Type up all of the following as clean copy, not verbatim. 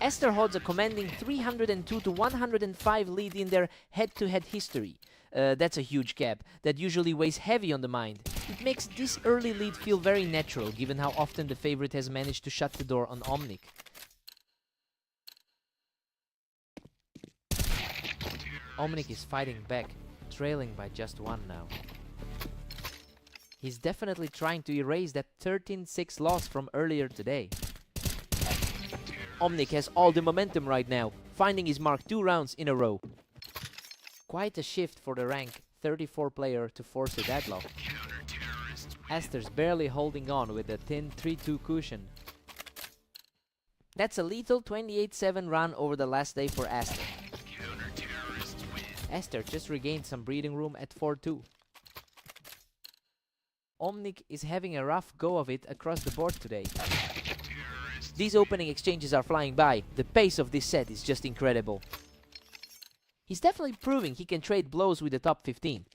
Esther holds a commanding 302 to 105 lead in their head-to-head history. That's a huge gap that usually weighs heavy on the mind. It makes this early lead feel very natural, given how often the favorite has managed to shut the door on Omnic. Omnic is fighting back, trailing by just 1 now. He's definitely trying to erase that 13-6 loss from earlier today. Omnic has all the momentum right now, finding his mark 2 rounds in a row. Quite a shift for the rank 34 player to force a deadlock. Aster's barely holding on with a thin 3-2 cushion. That's a lethal 28-7 run over the last day for Aster. Aster just regained some breathing room at 4-2. Omnic is having a rough go of it across the board today. These opening exchanges are flying by. The pace of this set is just incredible. He's definitely proving he can trade blows with the top 15.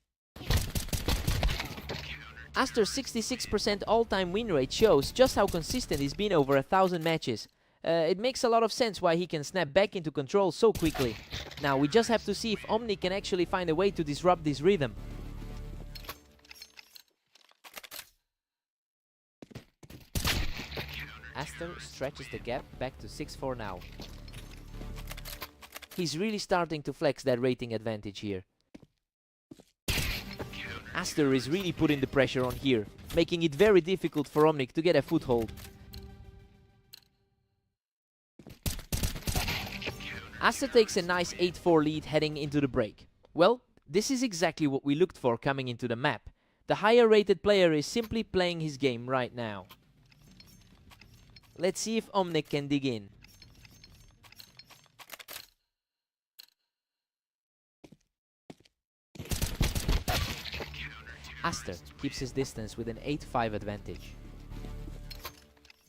Aster's 66% all-time win rate shows just how consistent he's been over 1,000 matches. It makes a lot of sense why he can snap back into control so quickly. Now we just have to see if Omnic can actually find a way to disrupt this rhythm. Aster stretches the gap back to 6-4 now. He's really starting to flex that rating advantage here. Aster is really putting the pressure on here, making it very difficult for Omnic to get a foothold. Aster takes a nice 8-4 lead heading into the break. Well, this is exactly what we looked for coming into the map. The higher rated player is simply playing his game right now. Let's see if Omnic can dig in. Aster keeps his distance with an 8-5 advantage.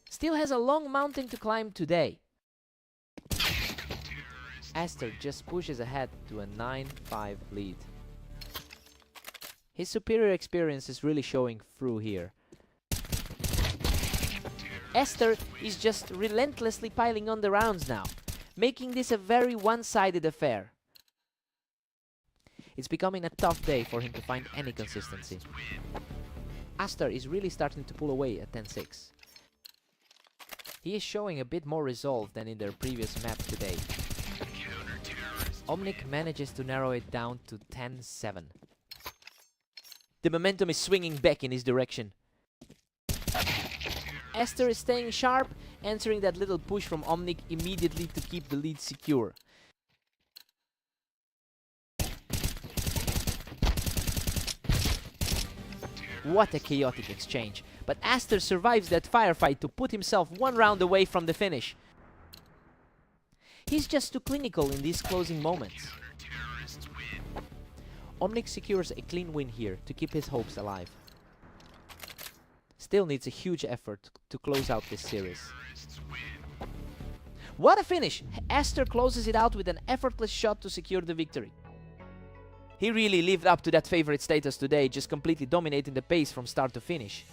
Still has a long mountain to climb today. Aster just pushes ahead to a 9-5 lead. His superior experience is really showing through here. Aster is just relentlessly piling on the rounds now, making this a very one-sided affair. It's becoming a tough day for him to find any consistency. Aster is really starting to pull away at 10-6. He is showing a bit more resolve than in their previous map today. Omnic manages to narrow it down to 10-7. The momentum is swinging back in his direction. Aster is staying sharp, answering that little push from Omnic immediately to keep the lead secure. What a chaotic exchange, but Aster survives that firefight to put himself 1 round away from the finish. He's just too clinical in these closing moments. Omnic secures a clean win here to keep his hopes alive. Still needs a huge effort to close out this series. What a finish! Aster closes it out with an effortless shot to secure the victory. He really lived up to that favorite status today, just completely dominating the pace from start to finish.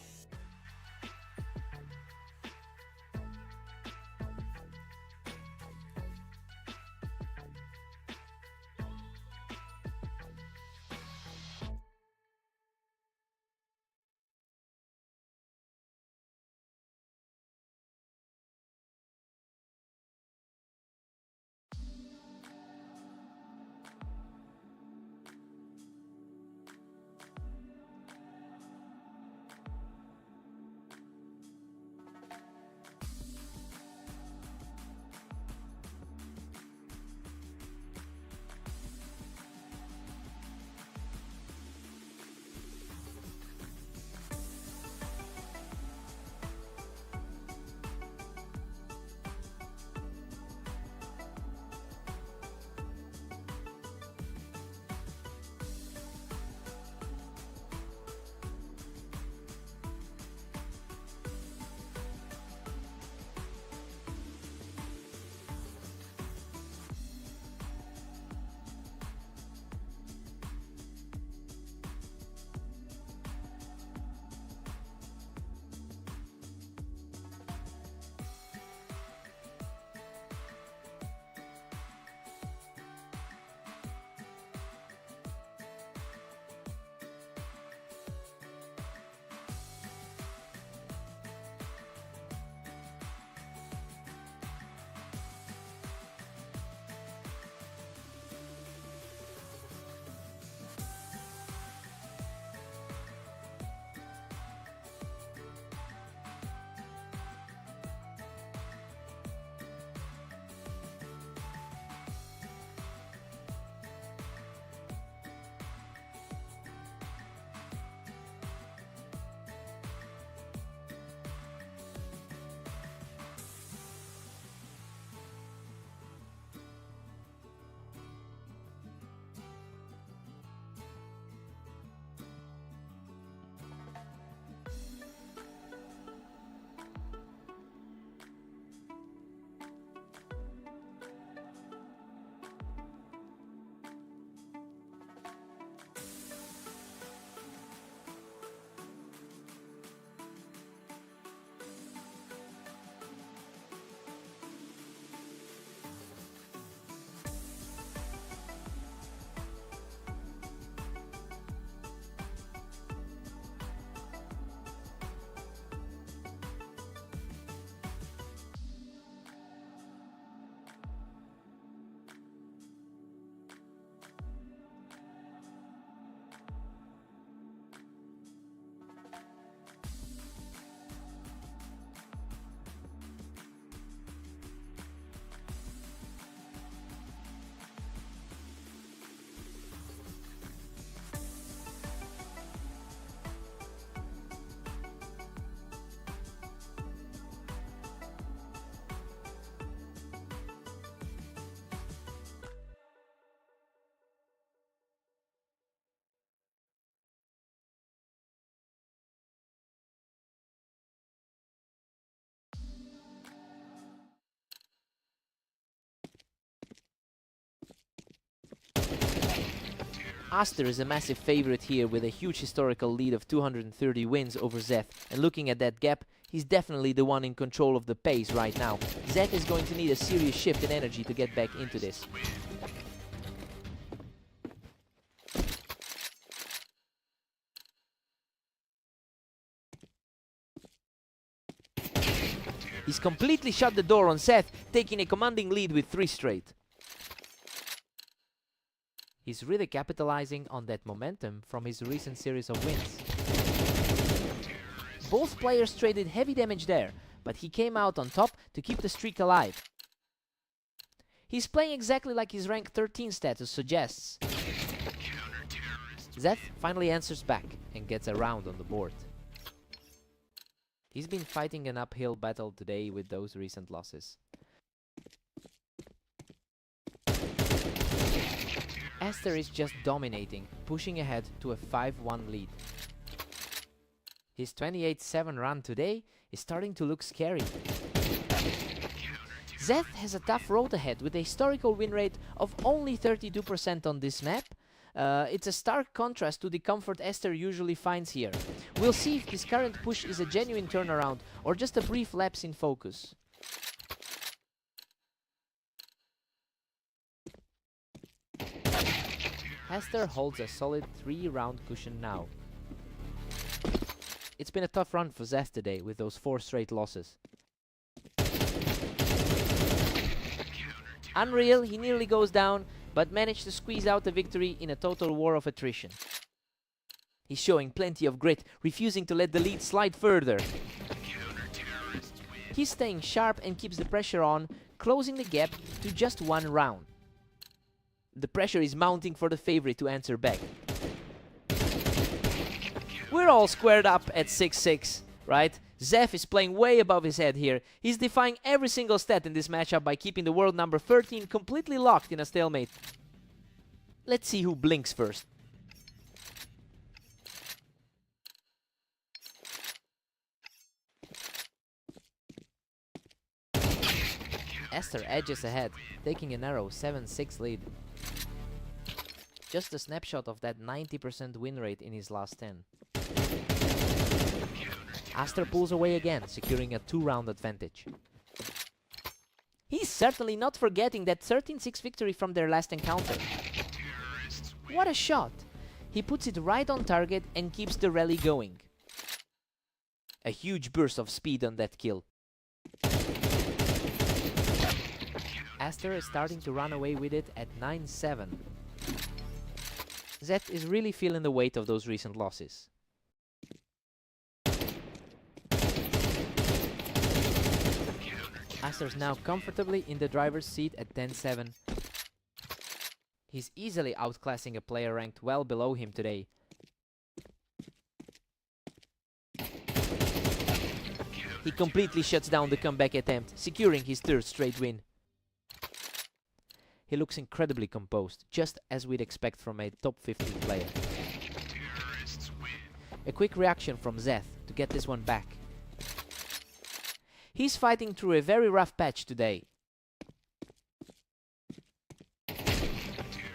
Aster is a massive favorite here with a huge historical lead of 230 wins over Zeth, and looking at that gap, he's definitely the one in control of the pace right now. Zeth is going to need a serious shift in energy to get back into this. He's completely shut the door on Zeth, taking a commanding lead with 3 straight. He's really capitalizing on that momentum from his recent series of wins. Both players traded heavy damage there, but he came out on top to keep the streak alive. He's playing exactly like his rank 13 status suggests. Zeth finally answers back and gets a round on the board. He's been fighting an uphill battle today with those recent losses. Aster is just dominating, pushing ahead to a 5-1 lead. His 28-7 run today is starting to look scary. Zeth has a tough road ahead with a historical win rate of only 32% on this map. It's a stark contrast to the comfort Aster usually finds here. We'll see if this current push is a genuine turnaround or just a brief lapse in focus. Aster holds a solid 3-round cushion now. It's been a tough run for Zeth today with those 4 straight losses. Unreal, he nearly goes down, but managed to squeeze out a victory in a total war of attrition. He's showing plenty of grit, refusing to let the lead slide further. He's staying sharp and keeps the pressure on, closing the gap to just 1 round. The pressure is mounting for the favorite to answer back. We're all squared up at 6-6, right? Zeth is playing way above his head here. He's defying every single stat in this matchup by keeping the world number 13 completely locked in a stalemate. Let's see who blinks first. Aster edges ahead, taking a narrow 7-6 lead. Just a snapshot of that 90% win rate in his last 10. Aster pulls away again, securing a 2-round advantage. He's certainly not forgetting that 13-6 victory from their last encounter. What a shot! He puts it right on target and keeps the rally going. A huge burst of speed on that kill. Aster is starting to run away with it at 9-7. Zeth is really feeling the weight of those recent losses. Aster's now comfortably in the driver's seat at 10-7. He's easily outclassing a player ranked well below him today. He completely shuts down the comeback attempt, securing his 3rd straight win. He looks incredibly composed, just as we'd expect from a top 15 player. A quick reaction from Zeth to get this one back. He's fighting through a very rough patch today.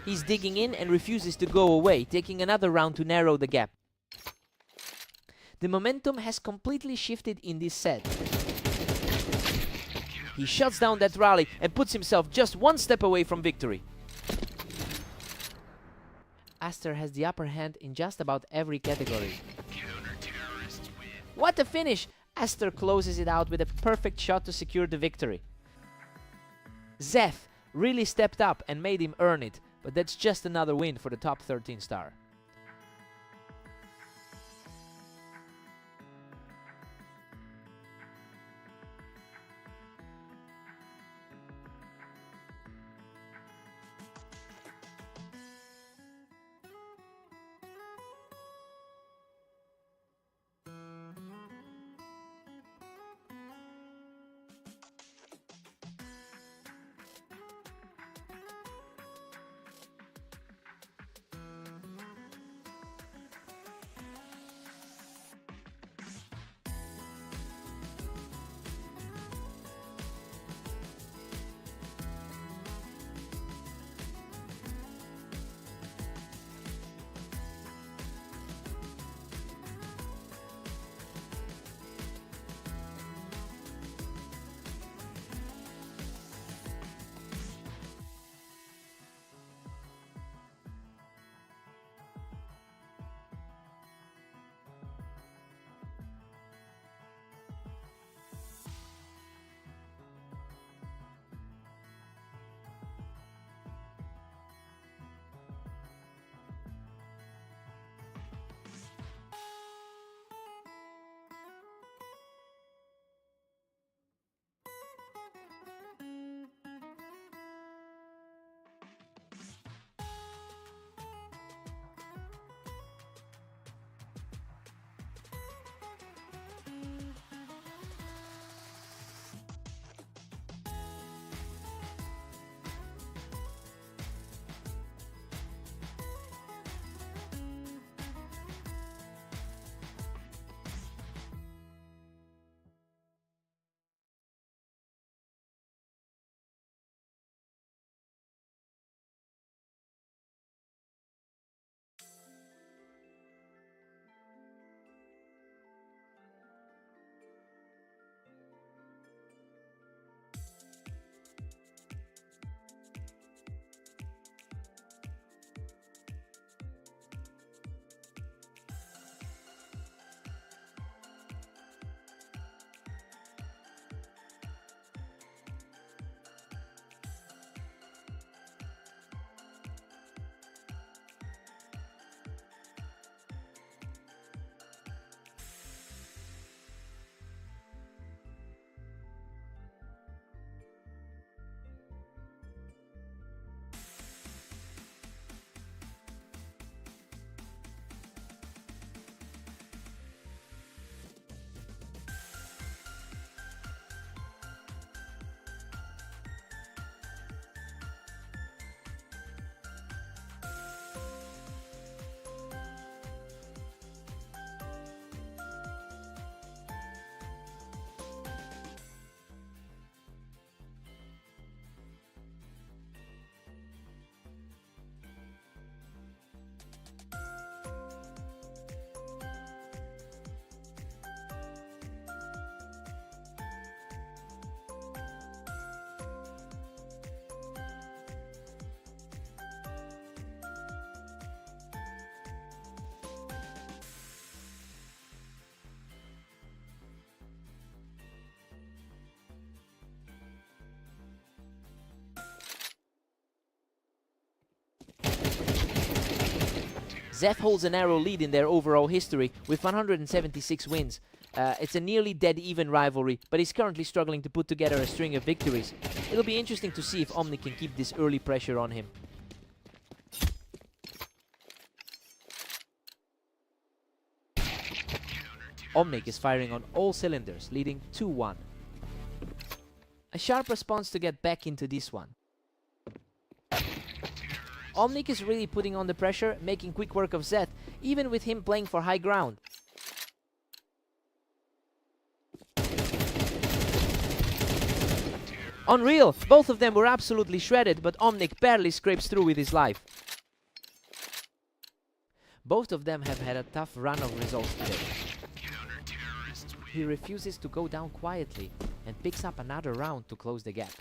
He's digging in and refuses to go away, taking another round to narrow the gap. The momentum has completely shifted in this set. He shuts down that rally and puts himself just 1 step away from victory. Aster has the upper hand in just about every category. What a finish! Aster closes it out with a perfect shot to secure the victory. Zeth really stepped up and made him earn it, but that's just another win for the top 13 star. Zeth holds a narrow lead in their overall history with 176 wins. It's a nearly dead-even rivalry, but he's currently struggling to put together a string of victories. It'll be interesting to see if Omnic can keep this early pressure on him. Omnic is firing on all cylinders, leading 2-1. A sharp response to get back into this one. Omnic is really putting on the pressure, making quick work of Zeth, even with him playing for high ground. Unreal! Both of them were absolutely shredded, but Omnic barely scrapes through with his life. Both of them have had a tough run of results today. He refuses to go down quietly and picks up another round to close the gap.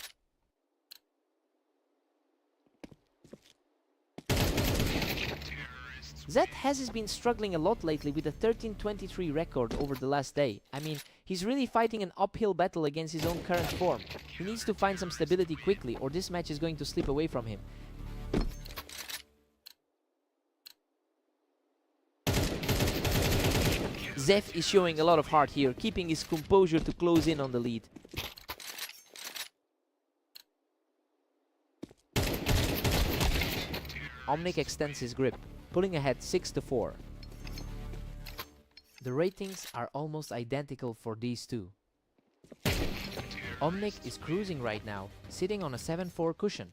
Zeth has been struggling a lot lately with a 13-23 record over the last day. I mean, he's really fighting an uphill battle against his own current form. He needs to find some stability quickly or this match is going to slip away from him. Zeth is showing a lot of heart here, keeping his composure to close in on the lead. Omnic extends his grip, pulling ahead 6-4. The ratings are almost identical for these two. Omnic is cruising right now, sitting on a 7-4 cushion.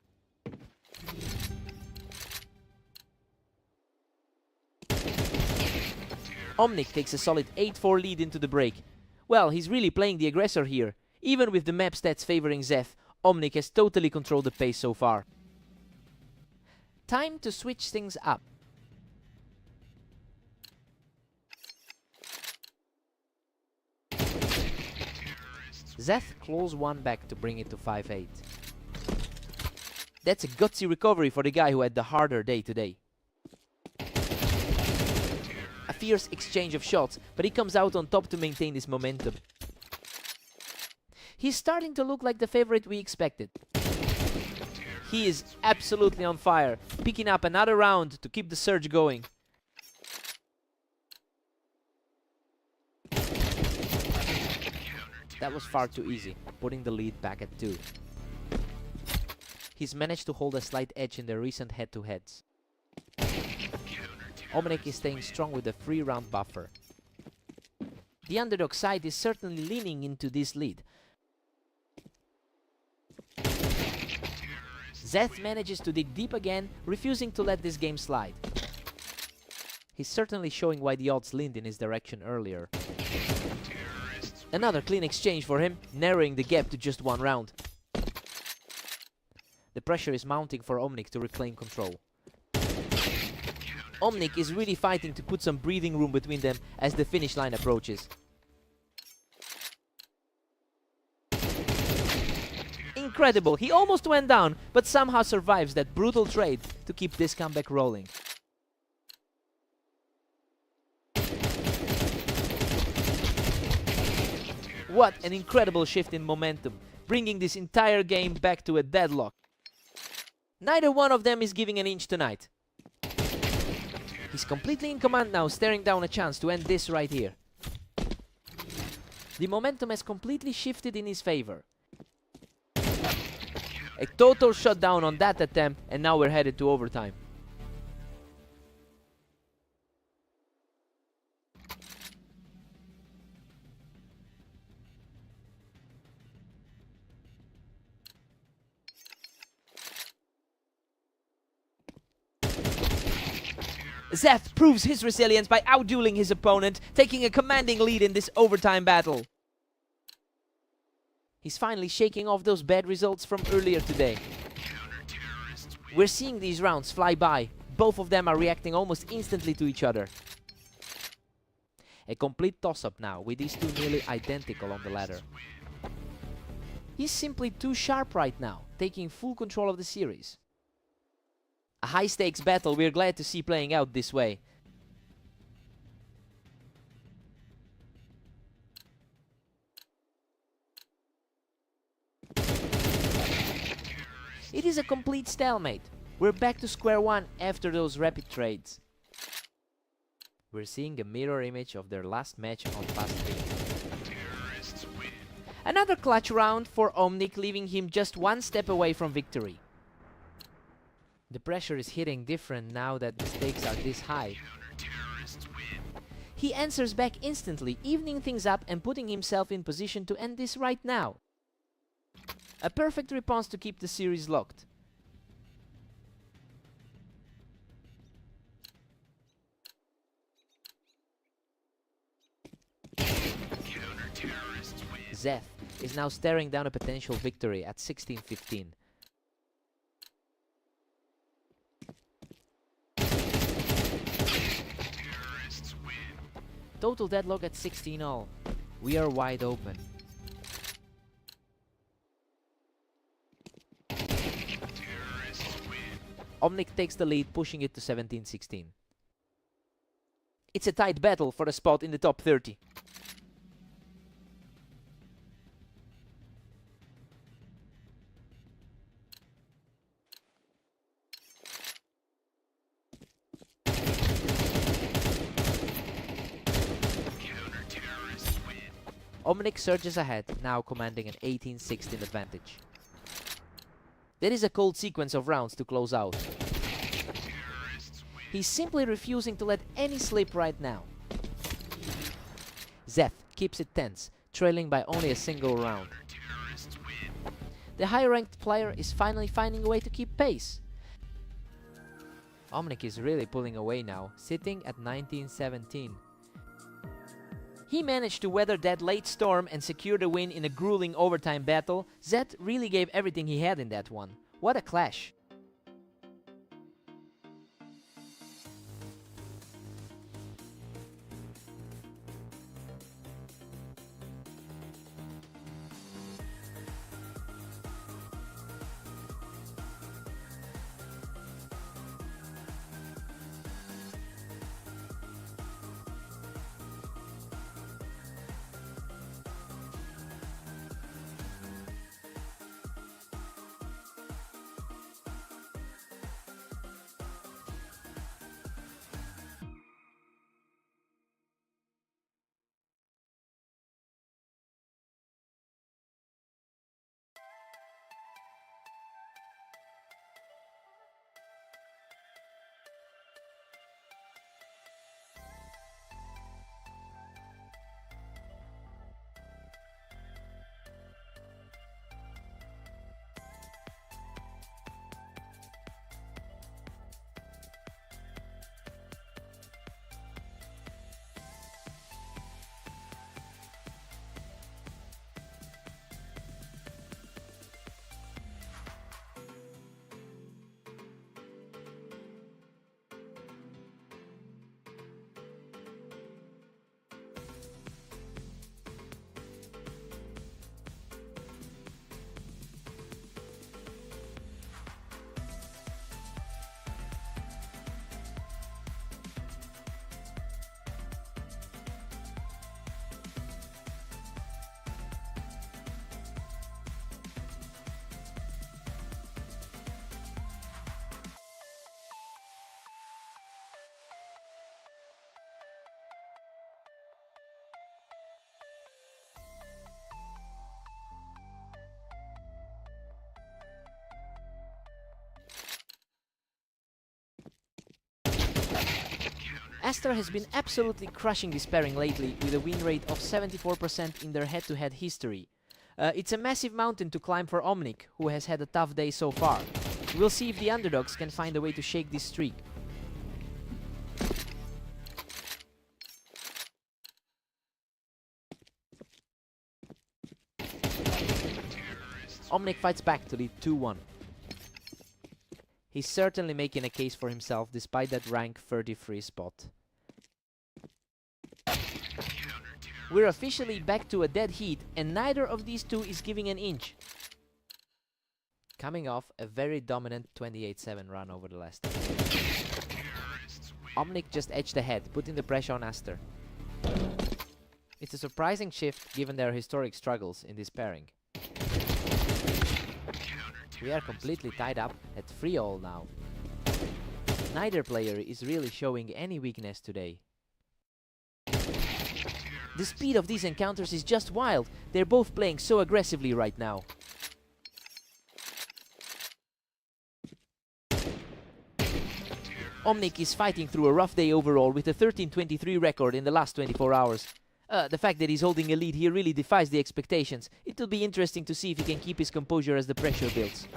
Omnic takes a solid 8-4 lead into the break. Well, he's really playing the aggressor here. Even with the map stats favoring Zeth, Omnic has totally controlled the pace so far. Time to switch things up. Zeth claws one back to bring it to 5-8. That's a gutsy recovery for the guy who had the harder day today. A fierce exchange of shots, but he comes out on top to maintain his momentum. He's starting to look like the favorite we expected. He is absolutely on fire, picking up another round to keep the surge going. That was far too easy, putting the lead back at 2. He's managed to hold a slight edge in their recent head-to-heads. Omnic is staying strong with a 3-round buffer. The underdog side is certainly leaning into this lead. Zeth manages to dig deep again, refusing to let this game slide. He's certainly showing why the odds leaned in his direction earlier. Another clean exchange for him, narrowing the gap to just 1 round. The pressure is mounting for Omnic to reclaim control. Omnic is really fighting to put some breathing room between them as the finish line approaches. Incredible, he almost went down, but somehow survives that brutal trade to keep this comeback rolling. What an incredible shift in momentum, bringing this entire game back to a deadlock. Neither one of them is giving an inch tonight. He's completely in command now, staring down a chance to end this right here. The momentum has completely shifted in his favor. A total shutdown on that attempt, and now we're headed to overtime. Zeth proves his resilience by outdueling his opponent, taking a commanding lead in this overtime battle. He's finally shaking off those bad results from earlier today. We're seeing these rounds fly by. Both of them are reacting almost instantly to each other. A complete toss-up now, with these two nearly identical on the ladder. He's simply too sharp right now, taking full control of the series. A high-stakes battle we're glad to see playing out this way. It is a complete stalemate. We're back to square one after those rapid trades. We're seeing a mirror image of their last match on Fast 3. Another clutch round for Omnic, leaving him just one step away from victory. The pressure is hitting different now that the stakes are this high. He answers back instantly, evening things up and putting himself in position to end this right now. A perfect response to keep the series locked. Zeth is now staring down a potential victory at 16-15. Total deadlock at 16-all. We are wide open. Omnic takes the lead, pushing it to 17-16. It's a tight battle for a spot in the top 30. Omnic surges ahead, now commanding an 18-16 advantage. There is a cold sequence of rounds to close out. He's simply refusing to let any slip right now. Zeth keeps it tense, trailing by only a single round. The higher-ranked player is finally finding a way to keep pace. Omnic is really pulling away now, sitting at 19-17. He managed to weather that late storm and secure the win in a grueling overtime battle. Zeth really gave everything he had in that one. What a clash! Aster has been absolutely crushing this pairing lately, with a win rate of 74% in their head-to-head history. It's a massive mountain to climb for Omnic, who has had a tough day so far. We'll see if the underdogs can find a way to shake this streak. Omnic fights back to lead 2-1. He's certainly making a case for himself despite that rank 33 spot. We're officially back to a dead heat, and neither of these two is giving an inch. Coming off a very dominant 28-7 run over the last time. Omnic just edged ahead, putting the pressure on Aster. It's a surprising shift given their historic struggles in this pairing. We are completely tied up at 3-all now. Neither player is really showing any weakness today. The speed of these encounters is just wild. They're both playing so aggressively right now. Omnic is fighting through a rough day overall with a 13-23 record in the last 24 hours. The fact that he's holding a lead here really defies the expectations. It will be interesting to see if he can keep his composure as the pressure builds.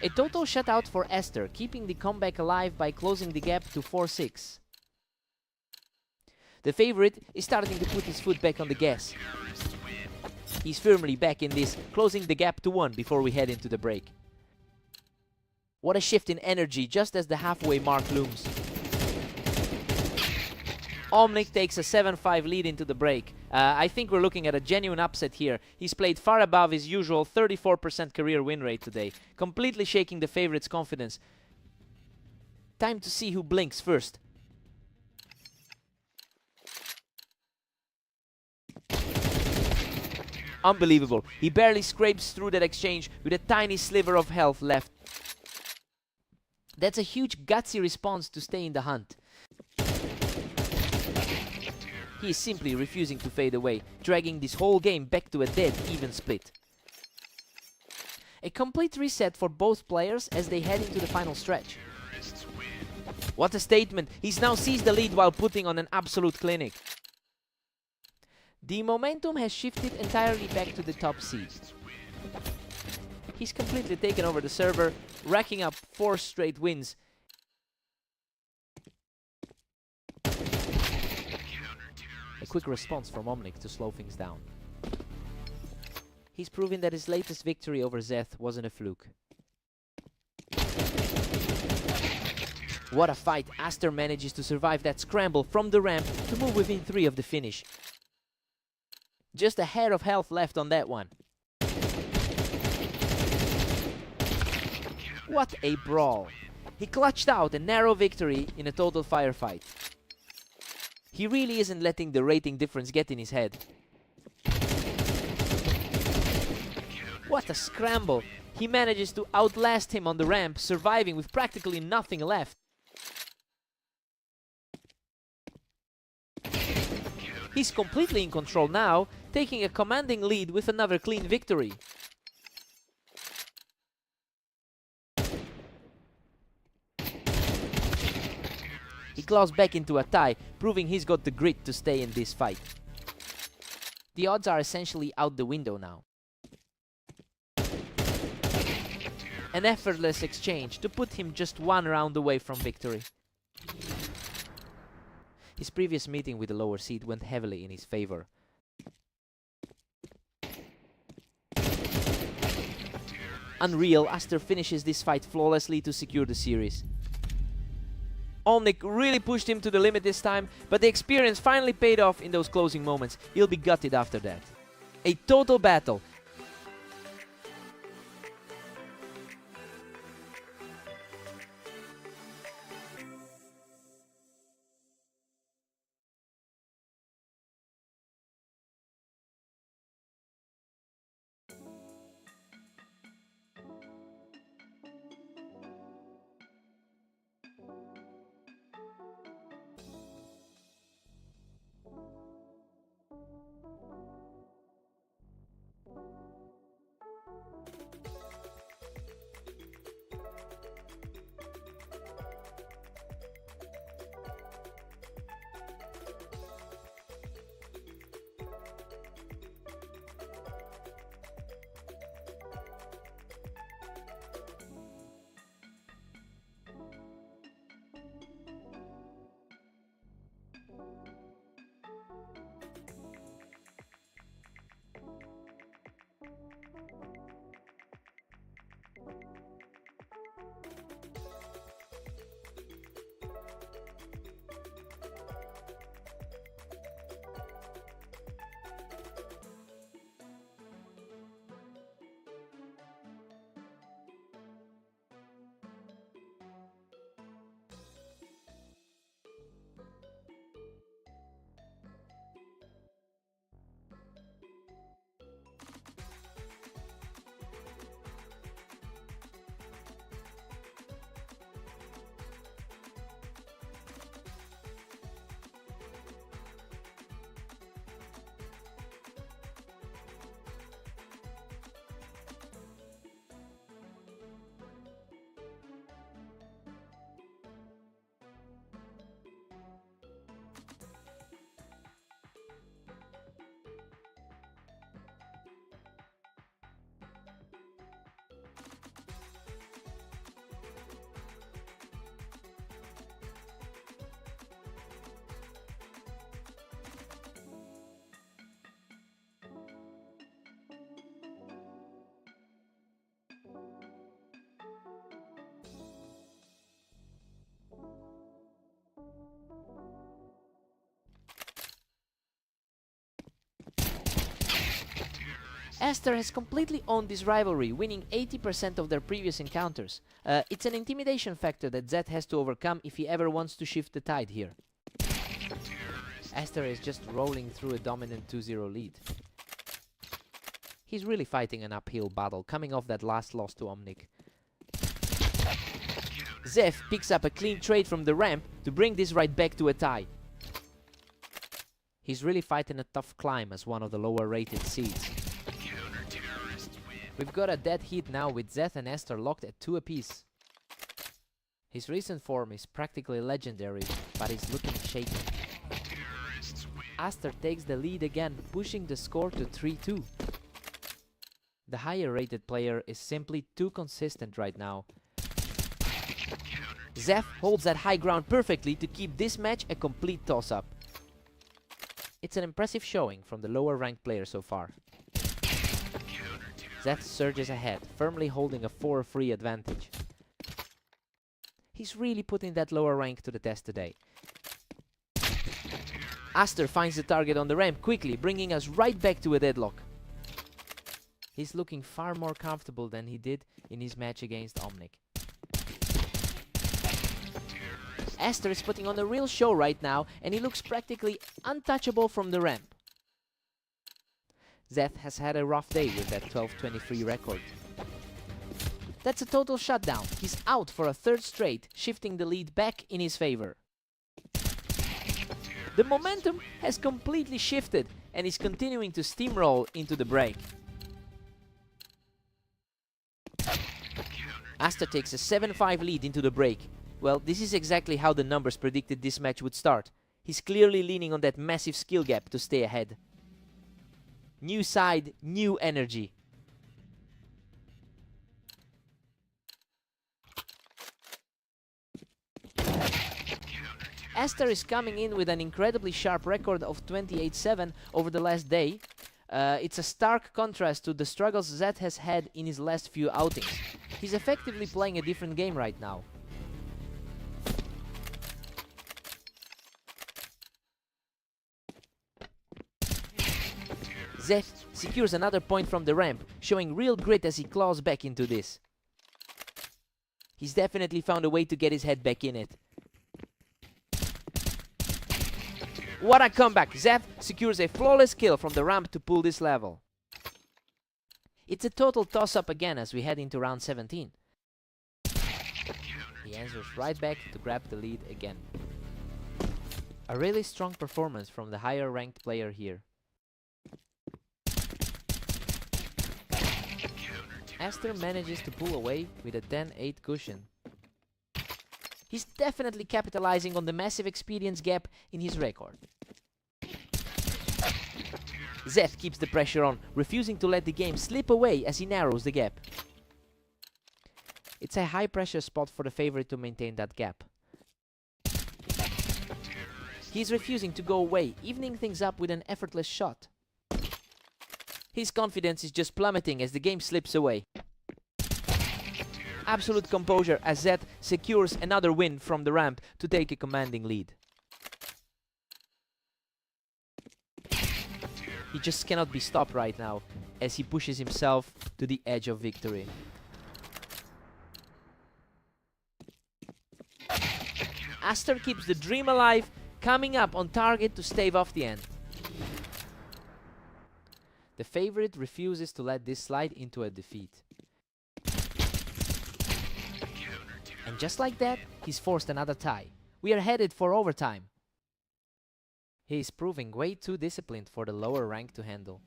A total shutout for Esther, keeping the comeback alive by closing the gap to 4-6. The favorite is starting to put his foot back on the gas. He's firmly back in this, closing the gap to 1 before we head into the break. What a shift in energy just as the halfway mark looms. Omnic takes a 7-5 lead into the break. I think we're looking at a genuine upset here. He's played far above his usual 34% career win rate today, completely shaking the favorite's confidence. Time to see who blinks first. Unbelievable. He barely scrapes through that exchange with a tiny sliver of health left. That's a huge gutsy response to stay in the hunt. He is simply refusing to fade away, dragging this whole game back to a dead even split. A complete reset for both players as they head into the final stretch. What a statement! He's now seized the lead while putting on an absolute clinic. The momentum has shifted entirely back to the top seed. He's completely taken over the server, racking up 4 straight wins. A quick response from Omnic to slow things down. He's proven that his latest victory over Zeth wasn't a fluke. What a fight! Aster manages to survive that scramble from the ramp to move within 3 of the finish. Just a hair of health left on that one. What a brawl! He clutched out a narrow victory in a total firefight. He really isn't letting the rating difference get in his head. What a scramble! He manages to outlast him on the ramp, surviving with practically nothing left. He's completely in control now, taking a commanding lead with another clean victory. He claws back into a tie, proving he's got the grit to stay in this fight. The odds are essentially out the window now. An effortless exchange to put him just 1 round away from victory. His previous meeting with the lower seed went heavily in his favor. Unreal, Aster finishes this fight flawlessly to secure the series. Omnic really pushed him to the limit this time, but the experience finally paid off in those closing moments. He'll be gutted after that. A total battle. Aster has completely owned this rivalry, winning 80% of their previous encounters. It's an intimidation factor that Zed has to overcome if he ever wants to shift the tide here. Aster is just rolling through a dominant 2-0 lead. He's really fighting an uphill battle, coming off that last loss to Omnic. Zef picks up a clean trade from the ramp to bring this right back to a tie. He's really fighting a tough climb as one of the lower rated seeds. We've got a dead heat now with Zeth and Aster locked at 2 apiece. His recent form is practically legendary, but he's looking shaky. Aster takes the lead again, pushing the score to 3-2. The higher rated player is simply too consistent right now. Zef holds that high ground perfectly to keep this match a complete toss-up. It's an impressive showing from the lower ranked player so far. Zeth surges ahead, firmly holding a 4-3 advantage. He's really putting that lower rank to the test today. Aster finds the target on the ramp quickly, bringing us right back to a deadlock. He's looking far more comfortable than he did in his match against Omnic. Aster is putting on a real show right now, and he looks practically untouchable from the ramp. Zeth has had a rough day with that 12-23 record. That's a total shutdown. He's out for a 3rd straight, shifting the lead back in his favor. The momentum has completely shifted and is continuing to steamroll into the break. Aster takes a 7-5 lead into the break. Well, this is exactly how the numbers predicted this match would start. He's clearly leaning on that massive skill gap to stay ahead. New side, new energy. Aster is coming in with an incredibly sharp record of 28-7 over the last day. It's a stark contrast to the struggles Zed has had in his last few outings. He's effectively playing a different game right now. Zed secures another point from the ramp, showing real grit as he claws back into this. He's definitely found a way to get his head back in it. What a comeback! Zef secures a flawless kill from the ramp to pull this level. It's a total toss-up again as we head into round 17. He answers right back to grab the lead again. A really strong performance from the higher ranked player here. Aster manages to pull away with a 10-8 cushion. He's definitely capitalizing on the massive experience gap in his record. Zeth keeps the pressure on, refusing to let the game slip away as he narrows the gap. It's a high pressure spot for the favorite to maintain that gap. He's refusing to go away, evening things up with an effortless shot. His confidence is just plummeting as the game slips away. Absolute composure as Zed secures another win from the ramp to take a commanding lead. He just cannot be stopped right now as he pushes himself to the edge of victory. Aster keeps the dream alive, coming up on target to stave off the end. The favorite refuses to let this slide into a defeat. And just like that, he's forced another tie. We are headed for overtime. He is proving way too disciplined for the lower rank to handle.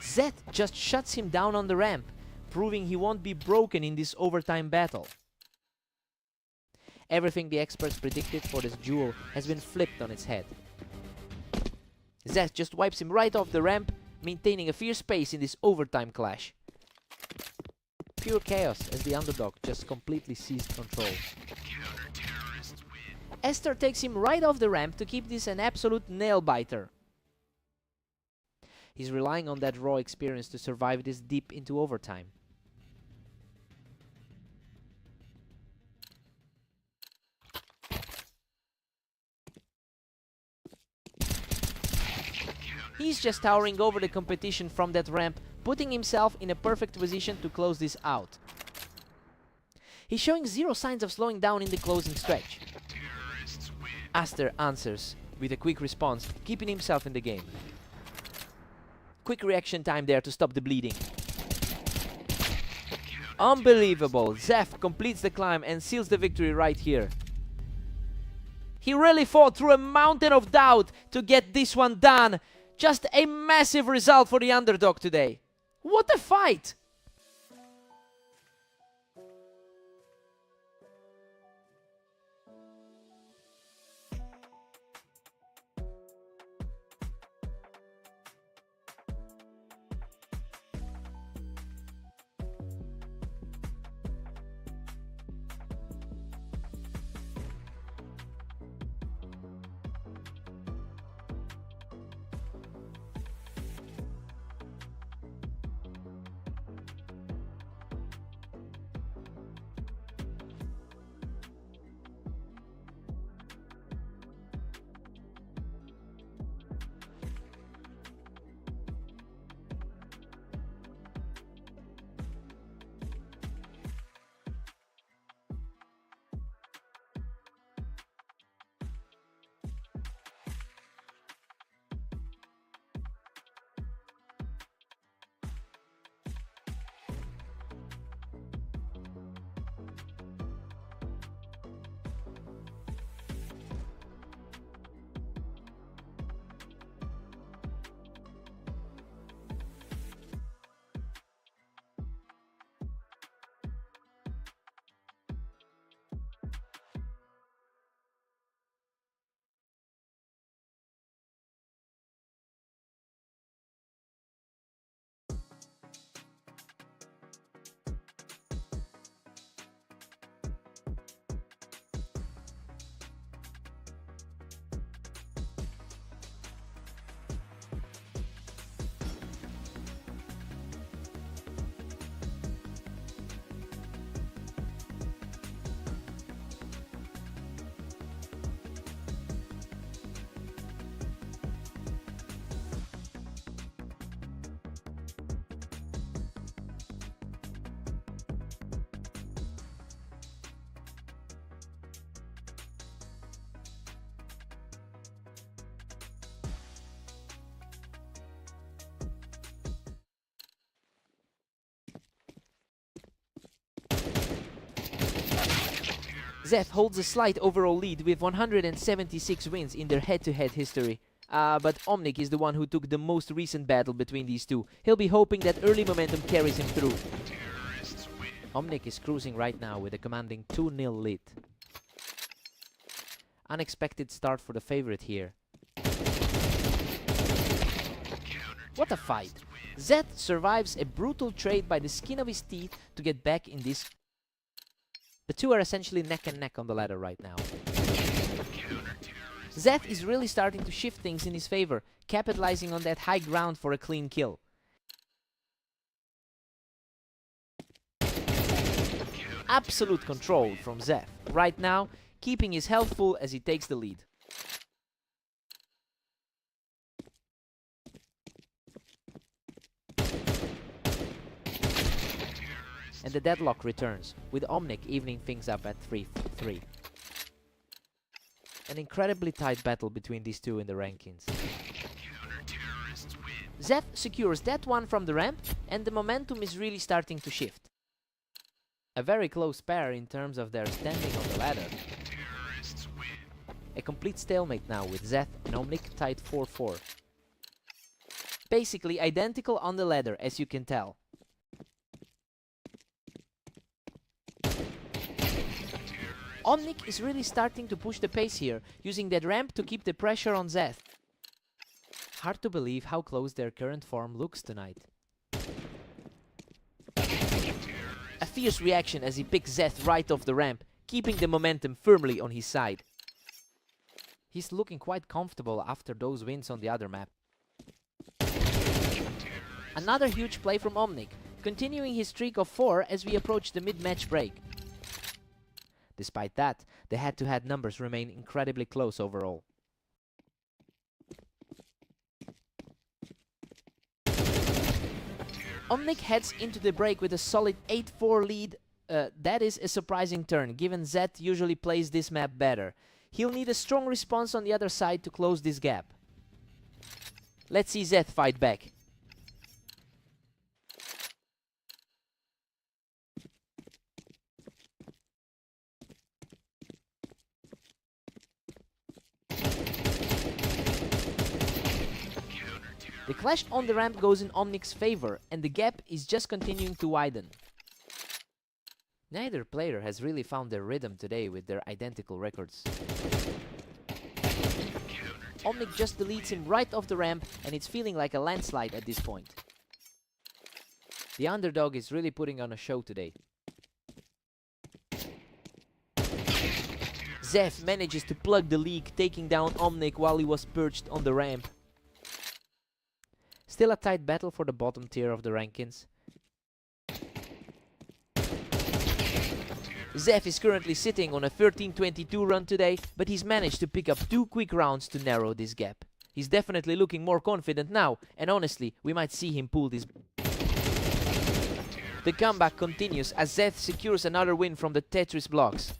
Zed just shuts him down on the ramp, proving he won't be broken in this overtime battle. Everything the experts predicted for this duel has been flipped on its head. Zed just wipes him right off the ramp, maintaining a fierce pace in this overtime clash. Pure chaos as the underdog just completely seized control. Aster takes him right off the ramp to keep this an absolute nail-biter. He's relying on that raw experience to survive this deep into overtime. He's just towering over the competition from that ramp, putting himself in a perfect position to close this out. He's showing zero signs of slowing down in the closing stretch. Aster answers with a quick response, keeping himself in the game. Quick reaction time there to stop the bleeding. Unbelievable! Zeph completes the climb and seals the victory right here. He really fought through a mountain of doubt to get this one done. Just a massive result for the underdog today. What a fight! Zeth holds a slight overall lead with 176 wins in their head-to-head history. But Omnic is the one who took the most recent battle between these two. He'll be hoping that early momentum carries him through. Omnic is cruising right now with a commanding 2-0 lead. Unexpected start for the favorite here. What a fight! Zeth survives a brutal trade by the skin of his teeth to get back in this. The two are essentially neck and neck on the ladder right now. Zeth is really starting to shift things in his favor, capitalizing on that high ground for a clean kill. Absolute control from Zeth right now, keeping his health full as he takes the lead. And the deadlock returns, with Omnic evening things up at 3-3. An incredibly tight battle between these two in the rankings. Zeth secures that one from the ramp, and the momentum is really starting to shift. A very close pair in terms of their standing on the ladder. A complete stalemate now with Zeth and Omnic tied 4-4. Basically identical on the ladder, as you can tell. Omnic is really starting to push the pace here, using that ramp to keep the pressure on Zeth. Hard to believe how close their current form looks tonight. A fierce reaction as he picks Zeth right off the ramp, keeping the momentum firmly on his side. He's looking quite comfortable after those wins on the other map. Another huge play from Omnic, continuing his streak of 4 as we approach the mid-match break. Despite that, the head-to-head numbers remain incredibly close overall. Omnic heads into the break with a solid 8-4 lead. That is a surprising turn, given Zed usually plays this map better. He'll need a strong response on the other side to close this gap. Let's see Zed fight back. The clash on the ramp goes in Omnic's favor, and the gap is just continuing to widen. Neither player has really found their rhythm today with their identical records. Omnic just deletes him right off the ramp, and it's feeling like a landslide at this point. The underdog is really putting on a show today. Zef manages to plug the league, taking down Omnic while he was perched on the ramp. Still a tight battle for the bottom tier of the rankings. Zef is currently sitting on a 13-22 run today, but he's managed to pick up 2 quick rounds to narrow this gap. He's definitely looking more confident now, and honestly, we might see him pull this. The comeback continues as Zef secures another win from the Tetris blocks.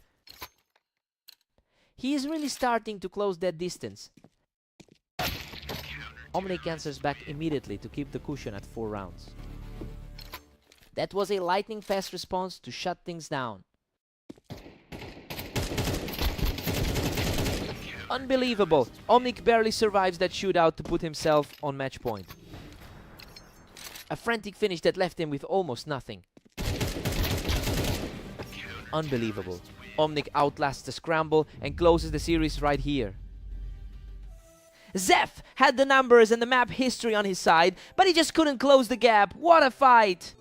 He is really starting to close that distance. Omnic answers back immediately to keep the cushion at 4 rounds. That was a lightning fast response to shut things down. Unbelievable! Omnic barely survives that shootout to put himself on match point. A frantic finish that left him with almost nothing. Unbelievable. Omnic outlasts the scramble and closes the series right here. Zef had the numbers and the map history on his side, but he just couldn't close the gap. What a fight!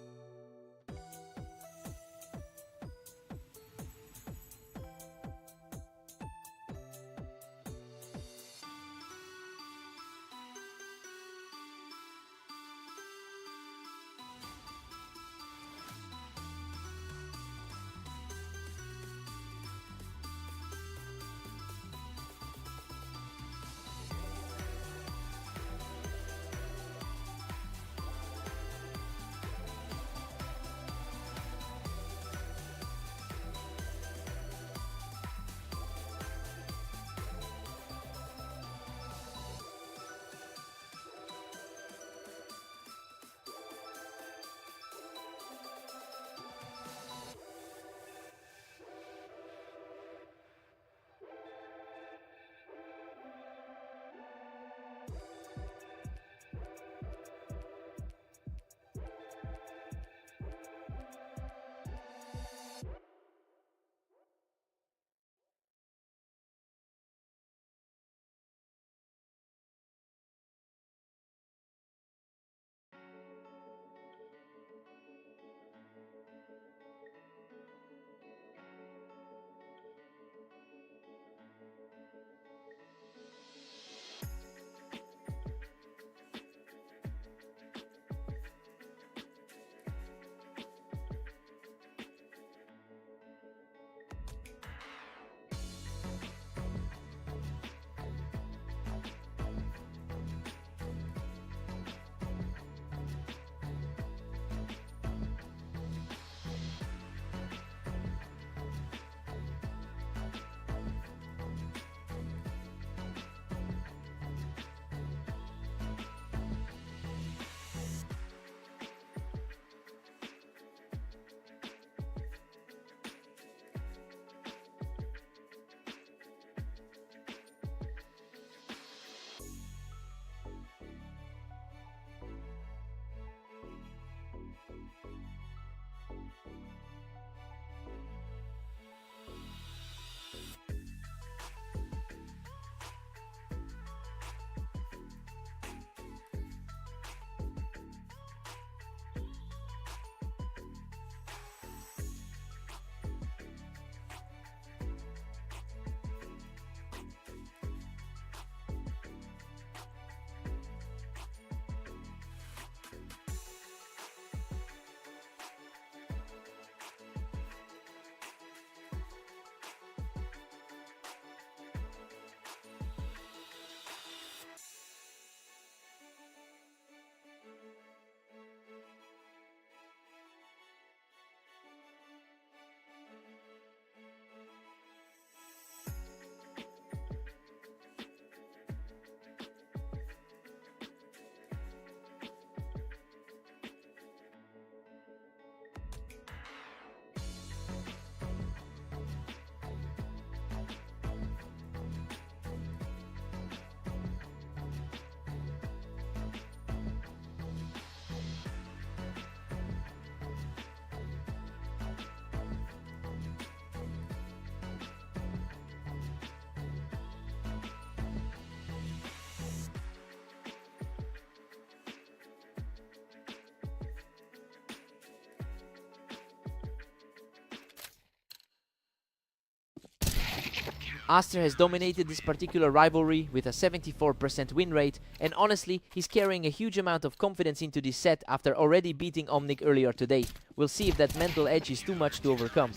Aster has dominated this particular rivalry with a 74% win rate, and honestly, he's carrying a huge amount of confidence into this set after already beating Omnic earlier today. We'll see if that mental edge is too much to overcome.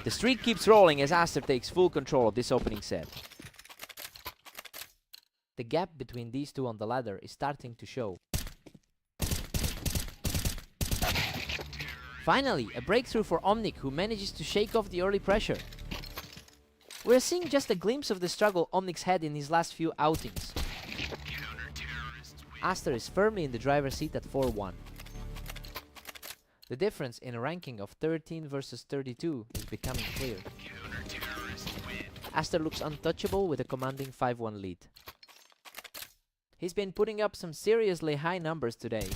The streak keeps rolling as Aster takes full control of this opening set. The gap between these two on the ladder is starting to show. Finally, a breakthrough for Omnic, who manages to shake off the early pressure. We're seeing just a glimpse of the struggle Omnic's had in his last few outings. Aster is firmly in the driver's seat at 4-1. The difference in a ranking of 13 versus 32 is becoming clear. Aster looks untouchable with a commanding 5-1 lead. He's been putting up some seriously high numbers today.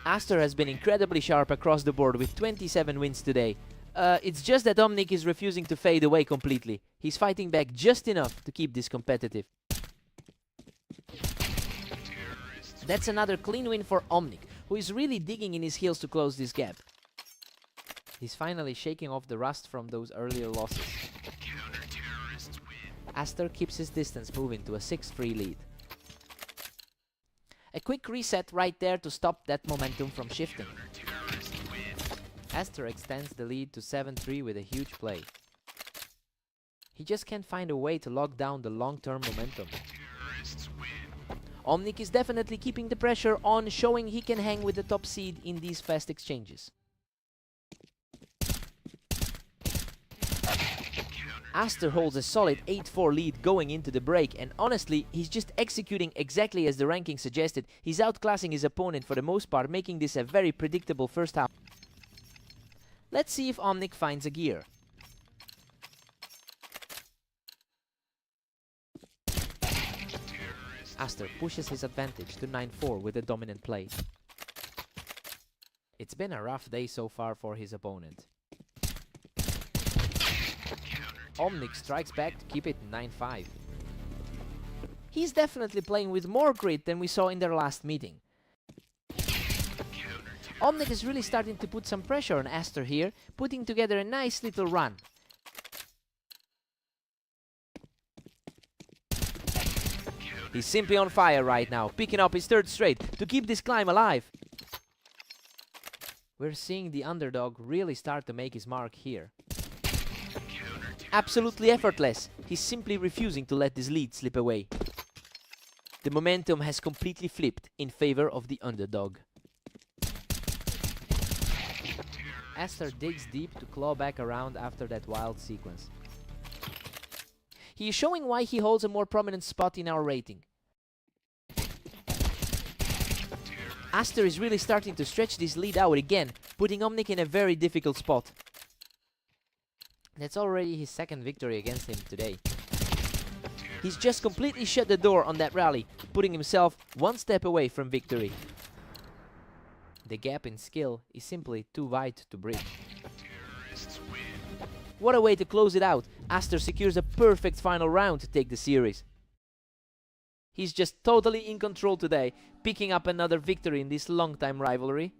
Aster has been incredibly sharp across the board with 27 wins today. It's just that Omnic is refusing to fade away completely. He's fighting back just enough to keep this competitive. That's another clean win for Omnic, who is really digging in his heels to close this gap. He's finally shaking off the rust from those earlier losses. Aster keeps his distance moving to a 6-3 lead. A quick reset right there to stop that momentum from shifting. Aster extends the lead to 7-3 with a huge play. He just can't find a way to lock down the long-term momentum. Omnic is definitely keeping the pressure on, showing he can hang with the top seed in these fast exchanges. Aster holds a solid 8-4 lead going into the break, and honestly, he's just executing exactly as the ranking suggested. He's outclassing his opponent for the most part, making this a very predictable first half. Let's see if Omnic finds a gear. Aster pushes his advantage to 9-4 with a dominant play. It's been a rough day so far for his opponent. Omnic strikes back to keep it 9-5. He's definitely playing with more grit than we saw in their last meeting. Omnic is really starting to put some pressure on Aster here, putting together a nice little run. He's simply on fire right now, picking up his third straight to keep this climb alive. We're seeing the underdog really start to make his mark here. Absolutely effortless. He's simply refusing to let this lead slip away. The momentum has completely flipped in favor of the underdog. Aster digs deep to claw back around after that wild sequence. He is showing why he holds a more prominent spot in our rating. Aster is really starting to stretch this lead out again, putting Omnic in a very difficult spot. That's already his second victory against him today. He's just completely shut the door on that rally, putting himself one step away from victory. The gap in skill is simply too wide to bridge. What a way to close it out. Aster secures a perfect final round to take the series. He's just totally in control today, picking up another victory in this long-time rivalry.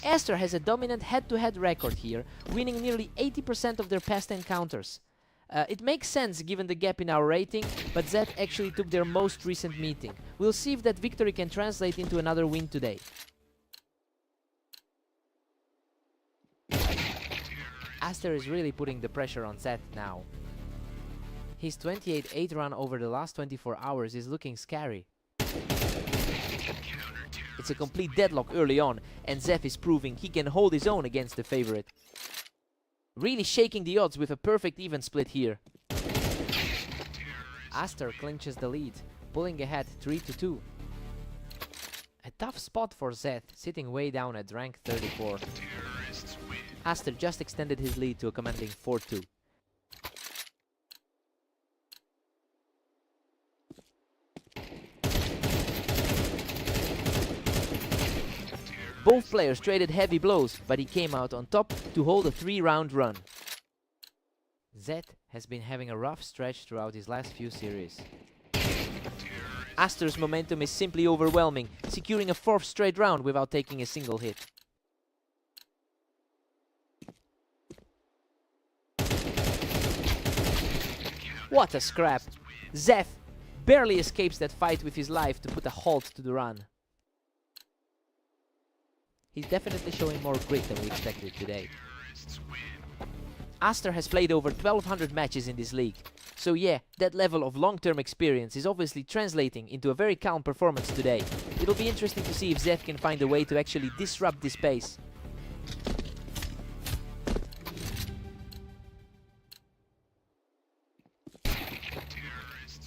Aster has a dominant head-to-head record here, winning nearly 80% of their past encounters. It makes sense given the gap in our rating, but Zed actually took their most recent meeting. We'll see if that victory can translate into another win today. Aster is really putting the pressure on Zed now. His 28-8 run over the last 24 hours is looking scary. It's a complete deadlock early on, and Zef is proving he can hold his own against the favorite. Really shaking the odds with a perfect even split here. Aster clinches the lead, pulling ahead 3-2. A tough spot for Zeth, sitting way down at rank 34. Aster just extended his lead to a commanding 4-2. Both players traded heavy blows, but he came out on top to hold a 3-round run. Zed has been having a rough stretch throughout his last few series. Aster's momentum is simply overwhelming, securing a 4th straight round without taking a single hit. What a scrap! Zef barely escapes that fight with his life to put a halt to the run. He's definitely showing more grit than we expected today. Aster has played over 1200 matches in this league, so yeah, that level of long-term experience is obviously translating into a very calm performance today. It'll be interesting to see if Zed can find a way to actually disrupt this pace.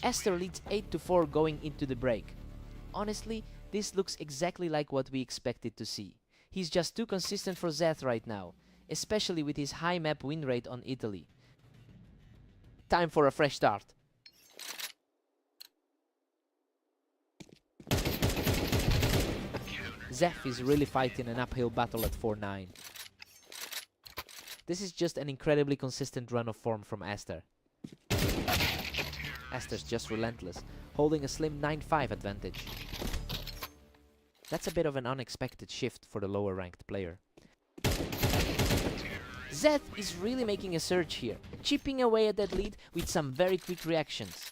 Aster leads 8-4 going into the break. Honestly, this looks exactly like what we expected to see. He's just too consistent for Zeth right now, especially with his high map win rate on Italy. Time for a fresh start. Zeth is really fighting an uphill battle at 4-9. This is just an incredibly consistent run of form from Aster. Aster's just relentless, holding a slim 9-5 advantage. That's a bit of an unexpected shift for the lower ranked player. Zed is really making a surge here, chipping away at that lead with some very quick reactions.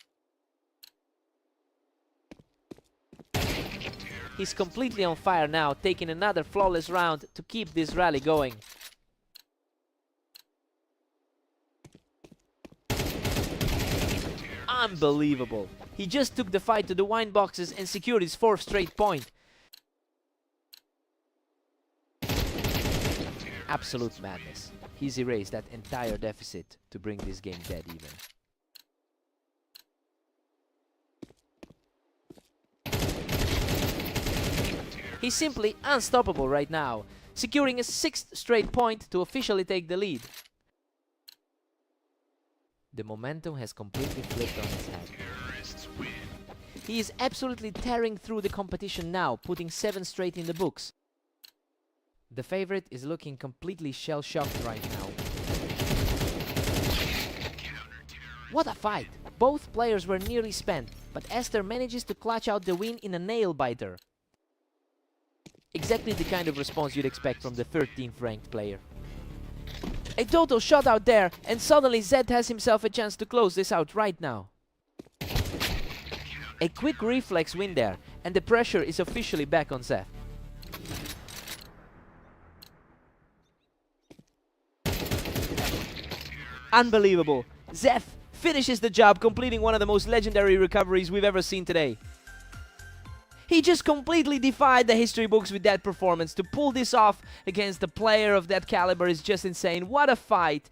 He's completely on fire now, taking another flawless round to keep this rally going. Unbelievable! He just took the fight to the wine boxes and secured his 4th straight point. Absolute madness. He's erased that entire deficit to bring this game dead even. He's simply unstoppable right now, securing a 6th straight point to officially take the lead. The momentum has completely flipped on his head. He is absolutely tearing through the competition now, putting 7 straight in the books. The favorite is looking completely shell-shocked right now. What a fight! Both players were nearly spent, but Aster manages to clutch out the win in a nail-biter. Exactly the kind of response you'd expect from the 13th ranked player. A total shutout there, and suddenly Zed has himself a chance to close this out right now. A quick reflex win there, and the pressure is officially back on Zed. Unbelievable! Zeth finishes the job, completing one of the most legendary recoveries we've ever seen today. He just completely defied the history books with that performance. To pull this off against a player of that caliber is just insane. What a fight!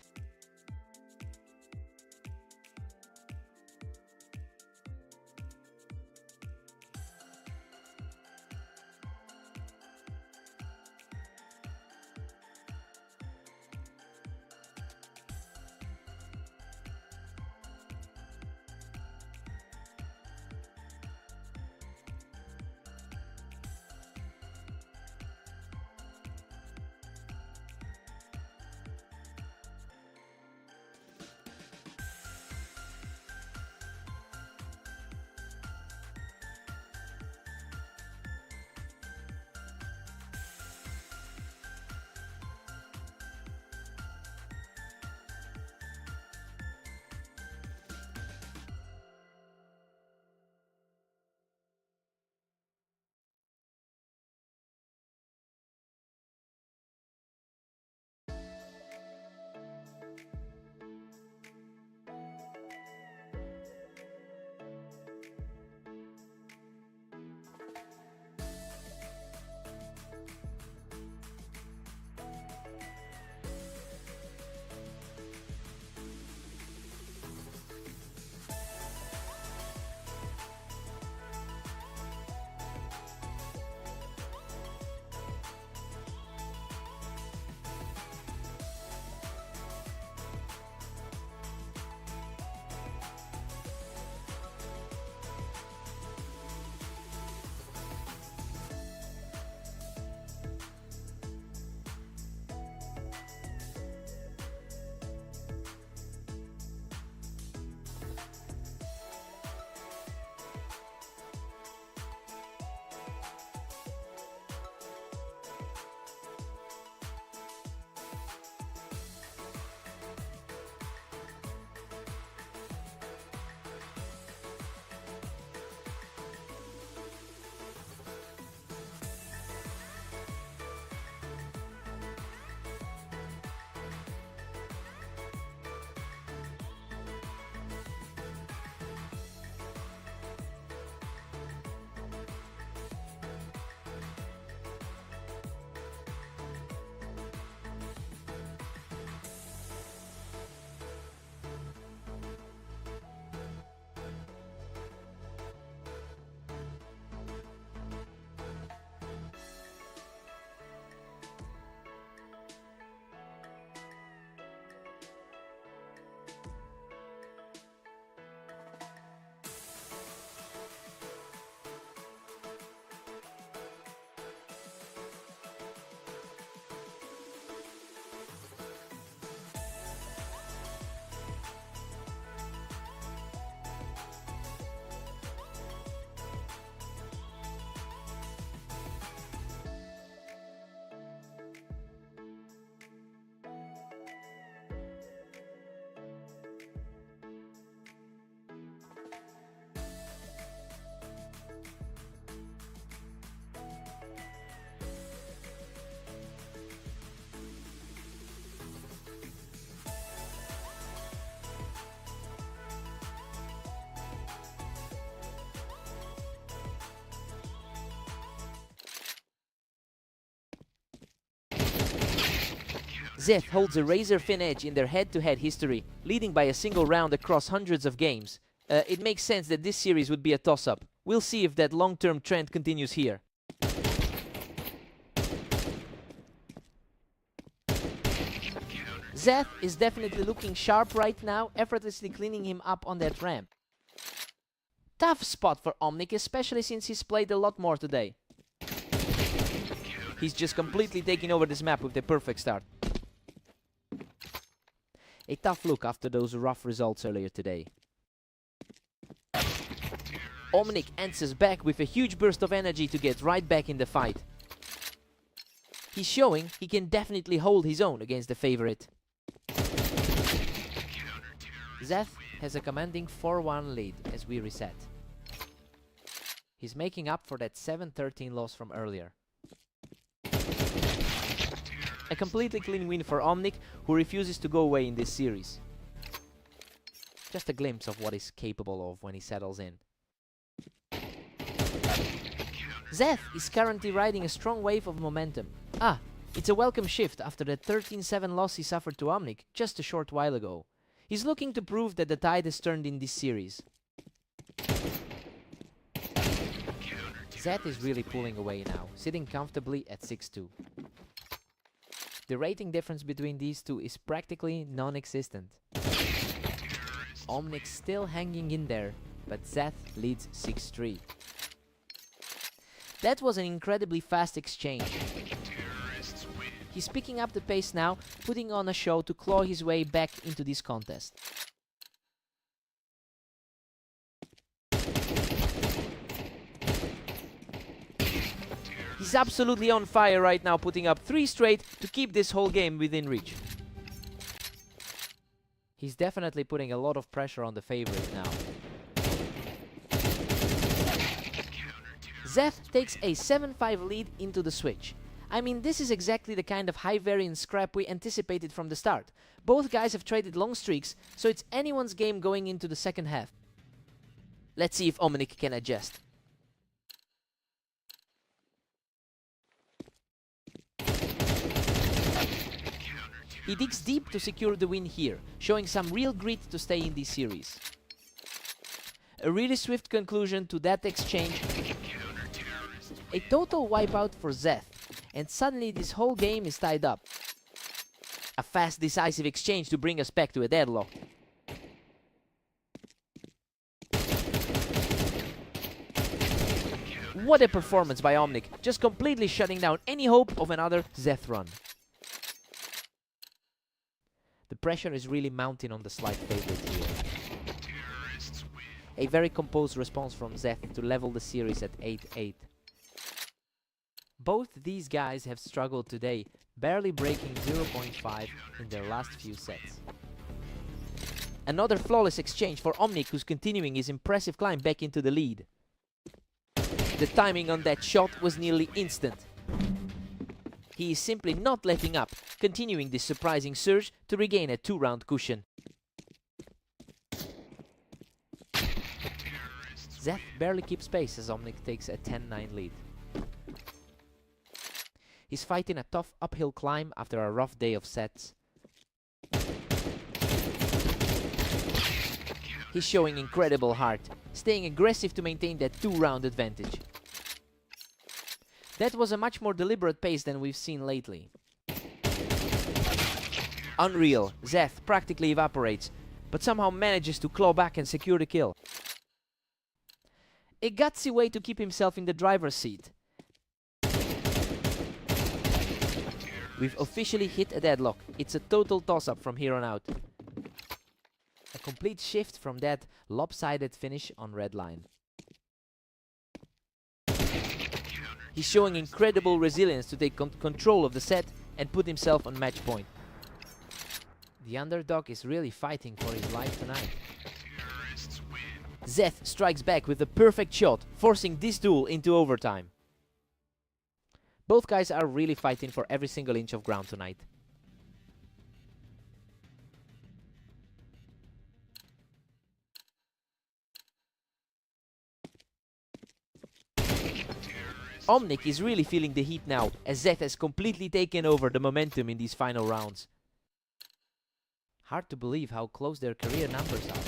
Zeth holds a razor-thin edge in their head-to-head history, leading by a single round across hundreds of games. It makes sense that this series would be a toss-up. We'll see if that long-term trend continues here. Zeth is definitely looking sharp right now, effortlessly cleaning him up on that ramp. Tough spot for Omnic, especially since he's played a lot more today. He's just completely taking over this map with the perfect start. A tough look after those rough results earlier today. Omnic answers back with a huge burst of energy to get right back in the fight. He's showing he can definitely hold his own against the favorite. Zeth has a commanding 4-1 lead as we reset. He's making up for that 7-13 loss from earlier. A completely clean win for Omnic, who refuses to go away in this series. Just a glimpse of what he's capable of when he settles in. Zeth is currently riding a strong wave of momentum. It's a welcome shift after the 13-7 loss he suffered to Omnic just a short while ago. He's looking to prove that the tide has turned in this series. Zeth is really pulling away now, sitting comfortably at 6-2. The rating difference between these two is practically non-existent. Omnic still hanging in there, but Zeth leads 6-3. That was an incredibly fast exchange. He's picking up the pace now, putting on a show to claw his way back into this contest. He's absolutely on fire right now, putting up 3 straight to keep this whole game within reach. He's definitely putting a lot of pressure on the favorite now. Zeth takes a 7-5 lead into the switch. I mean, this is exactly the kind of high variance scrap we anticipated from the start. Both guys have traded long streaks, so it's anyone's game going into the second half. Let's see if Omnic can adjust. He digs deep to secure the win here, showing some real grit to stay in this series. A really swift conclusion to that exchange. A total wipeout for Zeth, and suddenly this whole game is tied up. A fast, decisive exchange to bring us back to a deadlock. What a performance by Omnic, just completely shutting down any hope of another Zeth run. The pressure is really mounting on the slight favorite here. A very composed response from Zeth to level the series at 8-8. Both these guys have struggled today, barely breaking 0.5 in their last few sets. Another flawless exchange for Omnic, who's continuing his impressive climb back into the lead. The timing on that shot was nearly instant. He is simply not letting up, continuing this surprising surge to regain a 2-round cushion. Zeth barely keeps pace as Omnic takes a 10-9 lead. He's fighting a tough uphill climb after a rough day of sets. He's showing incredible heart, staying aggressive to maintain that 2-round advantage. That was a much more deliberate pace than we've seen lately. Unreal, Zeth practically evaporates, but somehow manages to claw back and secure the kill. A gutsy way to keep himself in the driver's seat. We've officially hit a deadlock. It's a total toss-up from here on out. A complete shift from that lopsided finish on red line. He's showing incredible resilience to take control of the set and put himself on match point. The underdog is really fighting for his life tonight. Zeth strikes back with a perfect shot, forcing this duel into overtime. Both guys are really fighting for every single inch of ground tonight. Omnic is really feeling the heat now, as Zeth has completely taken over the momentum in these final rounds. Hard to believe how close their career numbers are.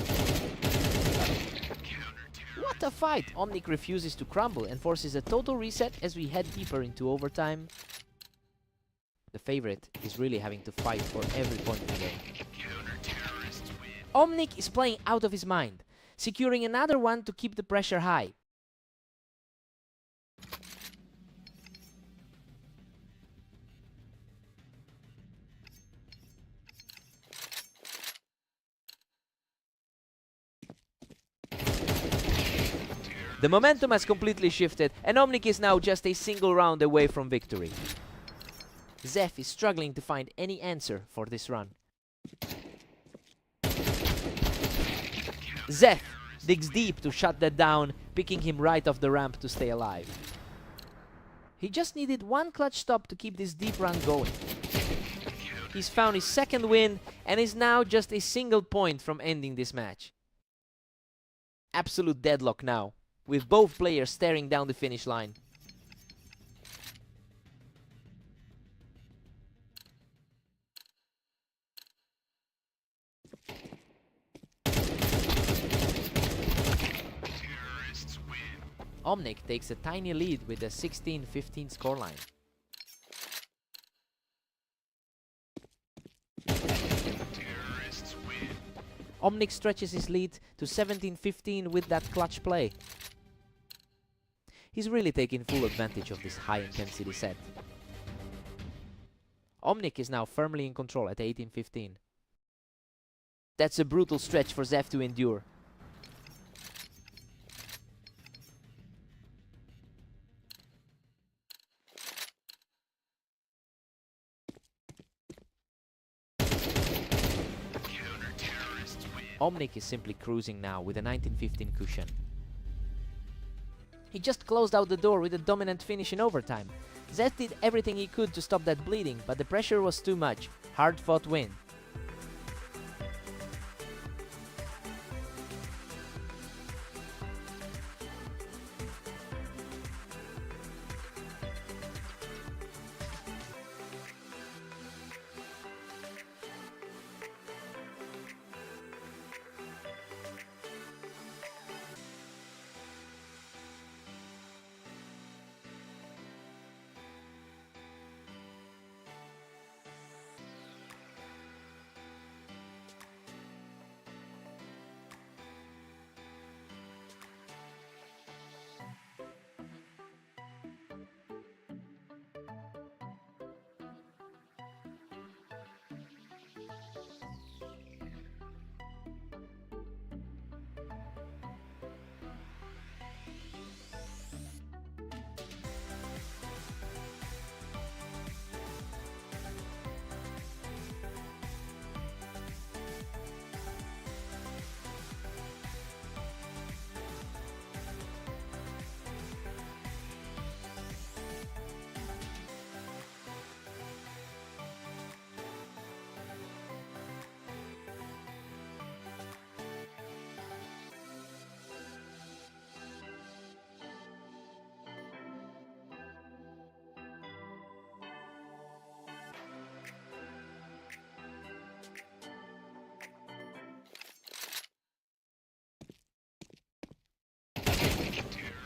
What a fight! Omnic refuses to crumble and forces a total reset as we head deeper into overtime. The favorite is really having to fight for every point in the game. Omnic is playing out of his mind, securing another one to keep the pressure high. The momentum has completely shifted, and Omnic is now just a single round away from victory. Zeth is struggling to find any answer for this run. Zeth digs deep to shut that down, picking him right off the ramp to stay alive. He just needed one clutch stop to keep this deep run going. He's found his second win and is now just a single point from ending this match. Absolute deadlock now, with both players staring down the finish line. Omnic takes a tiny lead with a 16-15 scoreline. Omnic stretches his lead to 17-15 with that clutch play. He's really taking full advantage of this high-intensity set. Omnic is now firmly in control at 18-15. That's a brutal stretch for Zeth to endure. Omnic is simply cruising now with a 19-15 cushion. He just closed out the door with a dominant finish in overtime. Zeth did everything he could to stop that bleeding, but the pressure was too much. Hard-fought win.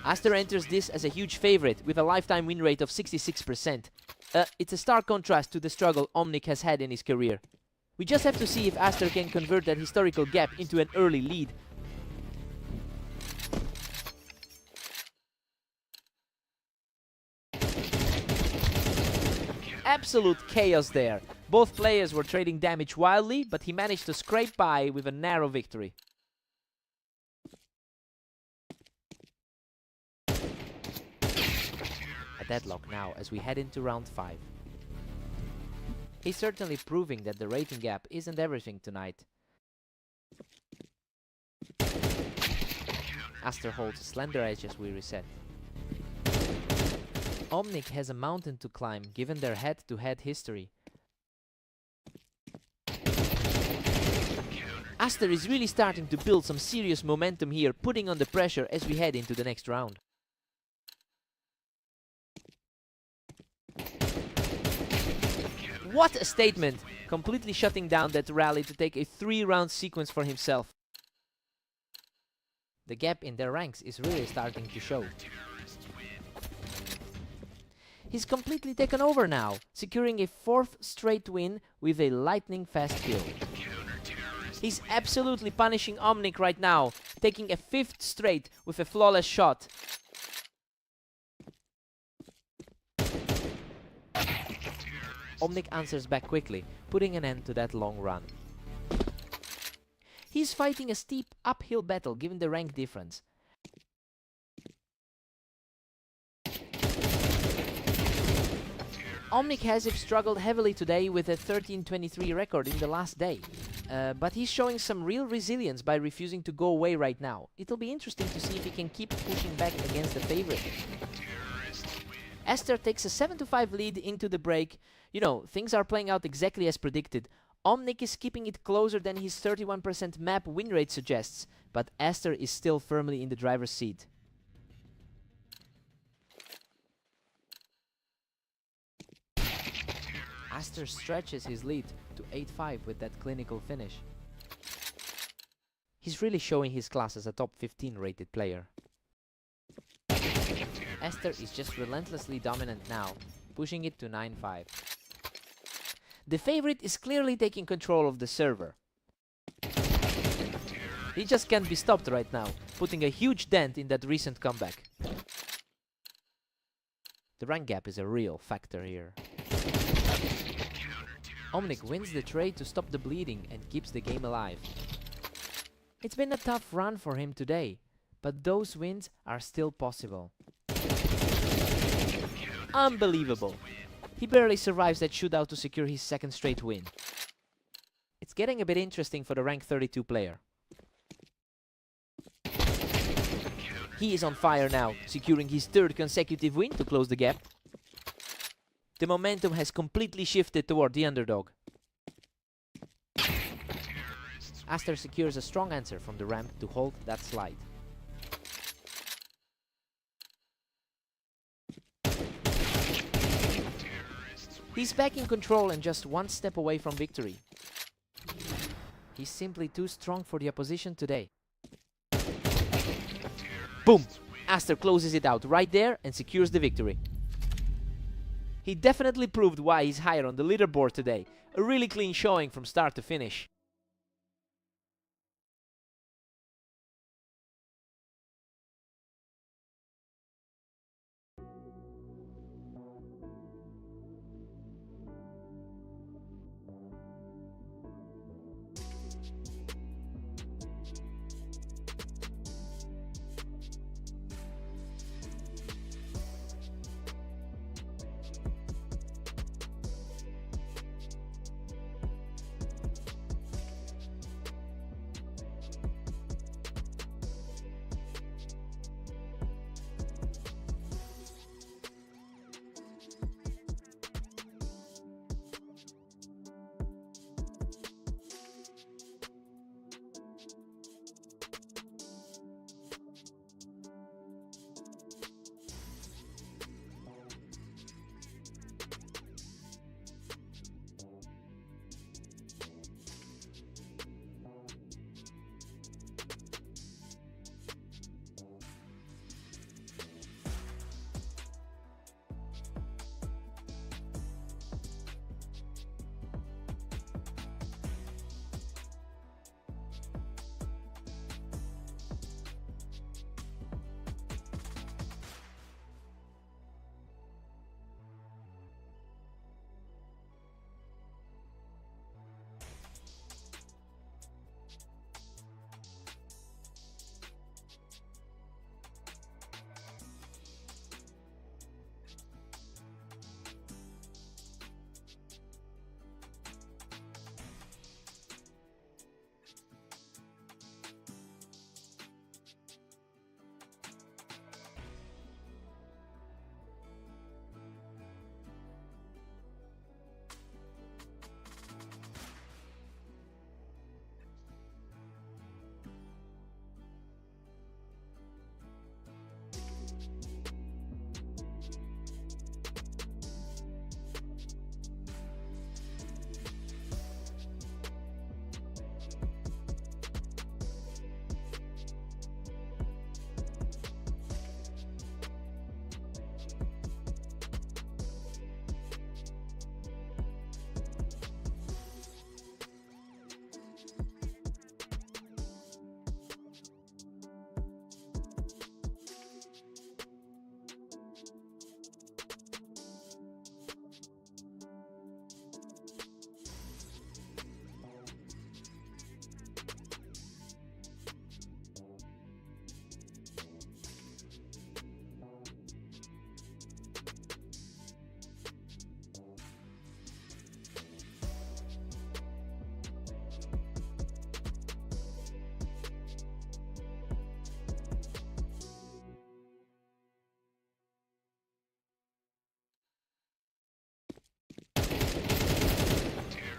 Aster enters this as a huge favorite with a lifetime win rate of 66%. It's a stark contrast to the struggle Omnic has had in his career. We just have to see if Aster can convert that historical gap into an early lead. Absolute chaos there. Both players were trading damage wildly, but he managed to scrape by with a narrow victory. Deadlock now as we head into round 5. He's certainly proving that the rating gap isn't everything tonight. Aster holds a slender edge as we reset. Omnic has a mountain to climb given their head-to-head history. Aster is really starting to build some serious momentum here, putting on the pressure as we head into the next round. What a statement! Completely shutting down that rally to take a 3-round sequence for himself. The gap in their ranks is really starting to show. He's completely taken over now, securing a 4th straight win with a lightning-fast kill. He's absolutely punishing Omnic right now, taking a 5th straight with a flawless shot. Omnic answers back quickly, putting an end to that long run. He's fighting a steep uphill battle given the rank difference. Omnic has struggled heavily today with a 13-23 record in the last day, but he's showing some real resilience by refusing to go away right now. It'll be interesting to see if he can keep pushing back against the favorite. Aster takes a 7-5 lead into the break. You know, things are playing out exactly as predicted. Omnic is keeping it closer than his 31% map win rate suggests, but Aster is still firmly in the driver's seat. Aster stretches his lead to 8-5 with that clinical finish. He's really showing his class as a top 15 rated player. Aster is just relentlessly dominant now, pushing it to 9-5. The favorite is clearly taking control of the server. He just can't be stopped right now, putting a huge dent in that recent comeback. The rank gap is a real factor here. Omnic wins the trade to stop the bleeding and keeps the game alive. It's been a tough run for him today, but those wins are still possible. Unbelievable! He barely survives that shootout to secure his 2nd straight win. It's getting a bit interesting for the rank 32 player. He is on fire now, securing his 3rd consecutive win to close the gap. The momentum has completely shifted toward the underdog. Aster secures a strong answer from the ramp to hold that slide. He's back in control and just 1 step away from victory. He's simply too strong for the opposition today. Boom! Aster closes it out right there and secures the victory. He definitely proved why he's higher on the leaderboard today. A really clean showing from start to finish.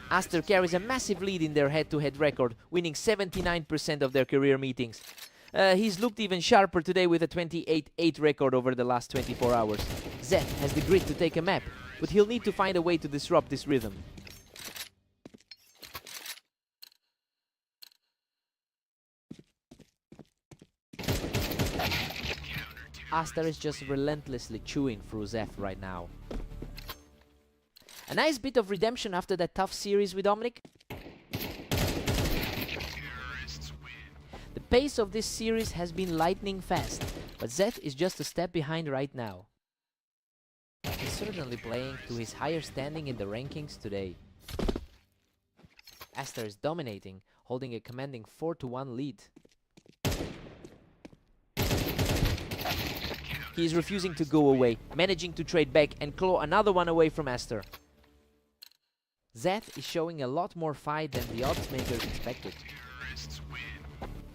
Aster carries a massive lead in their head-to-head record, winning 79% of their career meetings. He's looked even sharper today with a 28-8 record over the last 24 hours. Zeth has the grit to take a map, but he'll need to find a way to disrupt this rhythm. Aster is just relentlessly chewing through Zeth right now. A nice bit of redemption after that tough series with Omnic. The pace of this series has been lightning fast, but Zeth is just a step behind right now. He's certainly playing to his higher standing in the rankings today. Aster is dominating, holding a commanding 4-1 lead. He is refusing to go away, managing to trade back and claw another one away from Aster. Zeth is showing a lot more fight than the odds makers expected.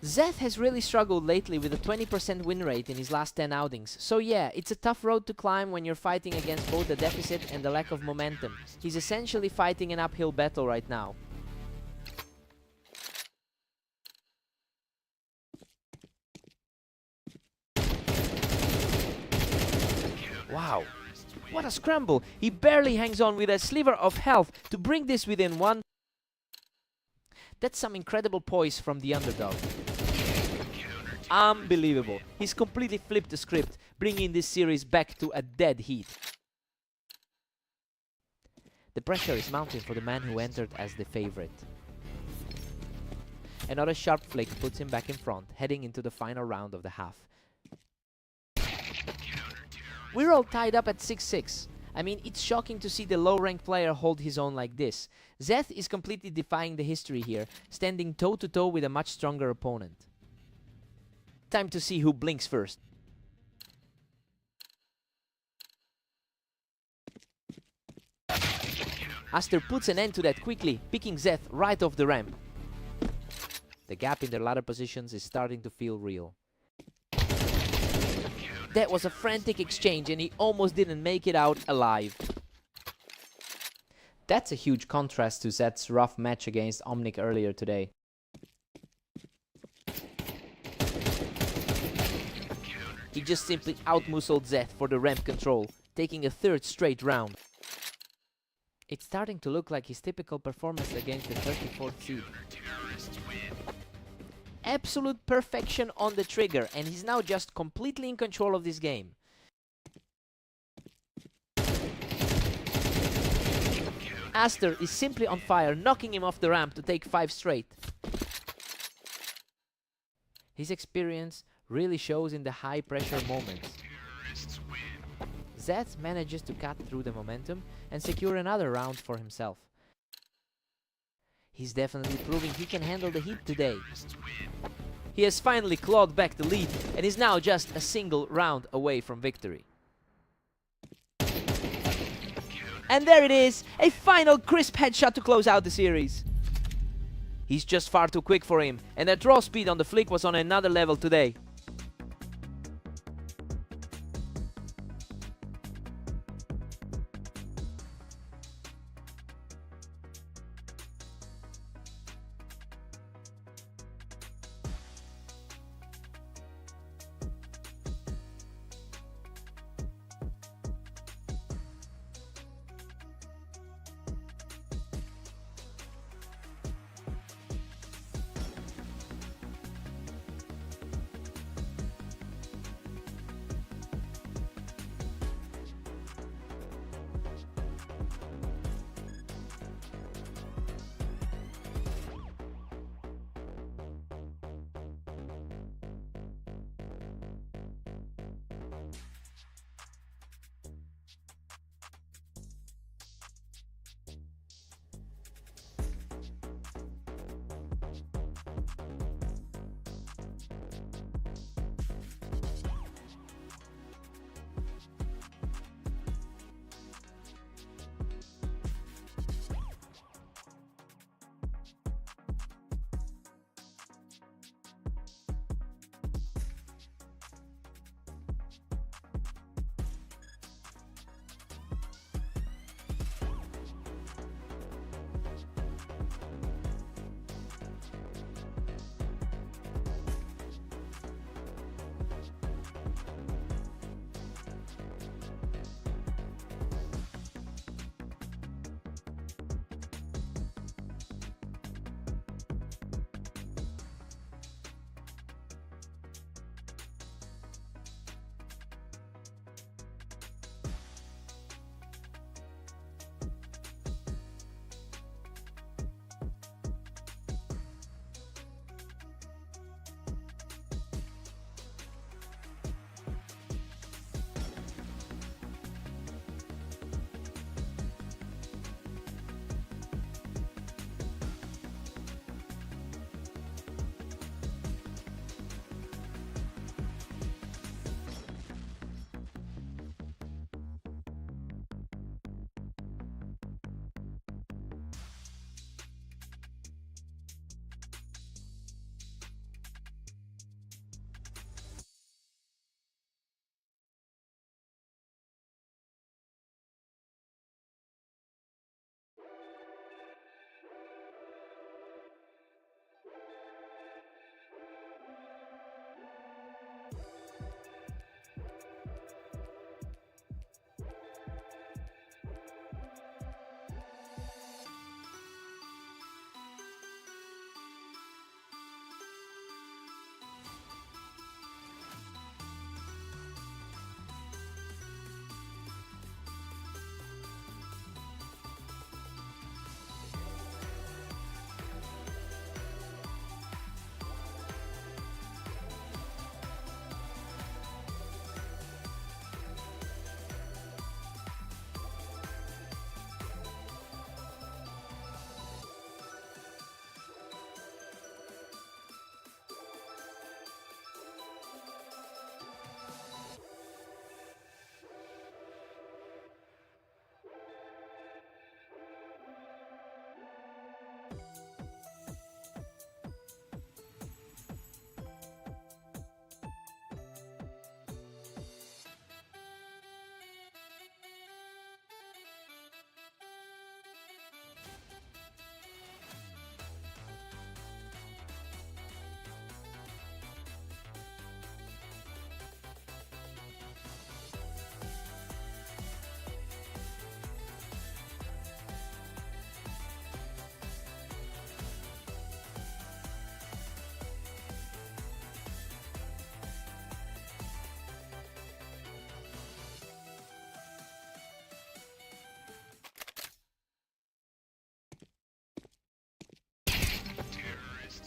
Zeth has really struggled lately with a 20% win rate in his last 10 outings, so yeah, it's a tough road to climb when you're fighting against both the deficit and the lack of momentum. He's essentially fighting an uphill battle right now. Wow, what a scramble! He barely hangs on with a sliver of health to bring this within one. That's some incredible poise from the underdog. Unbelievable. He's completely flipped the script, bringing this series back to a dead heat. The pressure is mounting for the man who entered as the favorite. Another sharp flick puts him back in front, heading into the final round of the half. We're all tied up at 6-6. I mean, it's shocking to see the low-ranked player hold his own like this. Zeth is completely defying the history here, standing toe-to-toe with a much stronger opponent. Time to see who blinks first. Aster puts an end to that quickly, picking Zeth right off the ramp. The gap in their ladder positions is starting to feel real. That was a frantic exchange and he almost didn't make it out alive. That's a huge contrast to Zeth's rough match against Omnic earlier today. He just simply outmuscled Zeth for the ramp control, taking a third straight round. It's starting to look like his typical performance against the 34th seed. Absolute perfection on the trigger, and he's now just completely in control of this game. Aster is simply on fire, knocking him off the ramp to take 5 straight. His experience really shows in the high pressure moments. Zeth manages to cut through the momentum and secure another round for himself. He's definitely proving he can handle the heat today. He has finally clawed back the lead and is now just a single round away from victory. And there it is, a final crisp headshot to close out the series. He's just far too quick for him, and that draw speed on the flick was on another level today.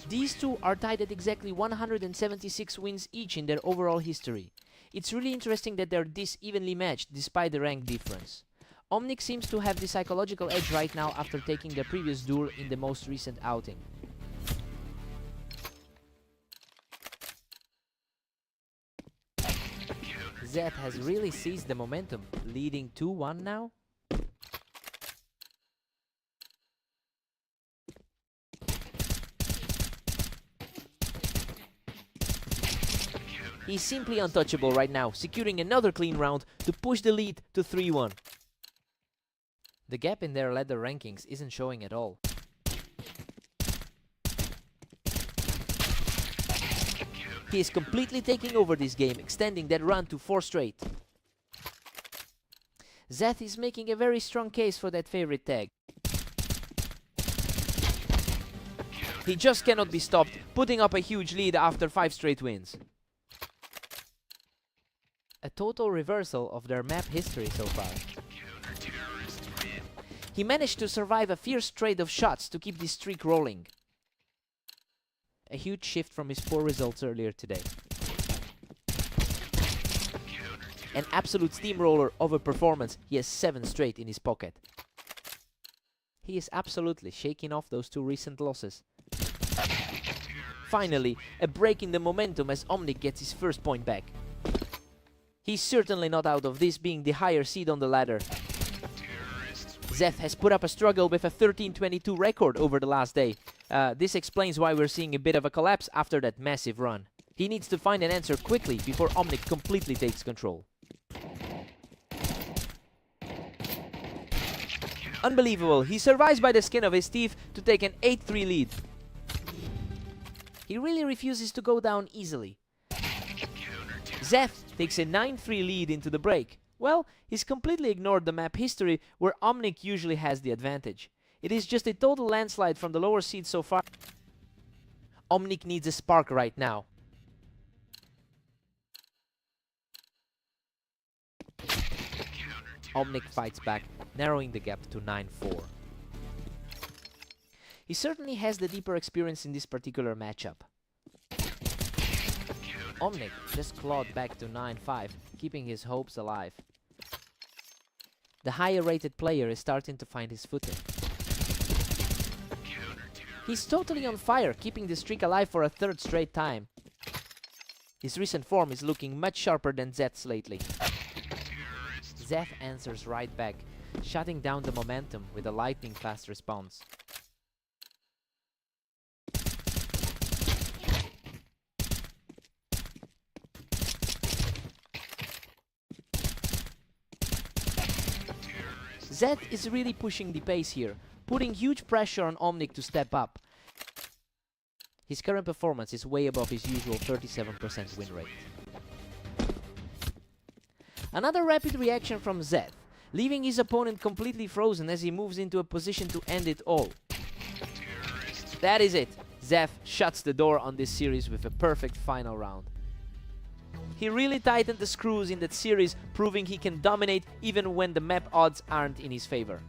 These two are tied at exactly 176 wins each in their overall history. It's really interesting that they're this evenly matched despite the rank difference. Omnic seems to have the psychological edge right now after taking their previous duel in the most recent outing. Zeth has really seized the momentum, leading 2-1 now. He's simply untouchable right now, securing another clean round to push the lead to 3-1. The gap in their ladder rankings isn't showing at all. He is completely taking over this game, extending that run to 4 straight. Zeth is making a very strong case for that favorite tag. He just cannot be stopped, putting up a huge lead after 5 straight wins. A total reversal of their map history so far. He managed to survive a fierce trade of shots to keep this streak rolling. A huge shift from his poor results earlier today. An absolute steamroller of a performance. He has 7 straight in his pocket. He is absolutely shaking off those 2 recent losses. Finally, a break in the momentum as Omnic gets his first point back. He's certainly not out of this, being the higher seed on the ladder. Zeth has put up a struggle with a 13-22 record over the last day. This explains why we're seeing a bit of a collapse after that massive run. He needs to find an answer quickly before Omnic completely takes control. Unbelievable, he survives by the skin of his teeth to take an 8-3 lead. He really refuses to go down easily. Zeth takes a 9-3 lead into the break. Well, he's completely ignored the map history where Omnic usually has the advantage. It is just a total landslide from the lower seed so far. Omnic needs a spark right now. Omnic fights back, narrowing the gap to 9-4. He certainly has the deeper experience in this particular matchup. Omnic just clawed back to 9-5, keeping his hopes alive. The higher rated player is starting to find his footing. He's totally on fire, keeping the streak alive for a 3rd straight time. His recent form is looking much sharper than Zeth's lately. Zeth answers right back, shutting down the momentum with a lightning fast response. Zeth is really pushing the pace here, putting huge pressure on Omnic to step up. His current performance is way above his usual 37% win rate. Another rapid reaction from Zeth, leaving his opponent completely frozen as he moves into a position to end it all. That is it. Zeth shuts the door on this series with a perfect final round. He really tightened the screws in that series, proving he can dominate even when the map odds aren't in his favor.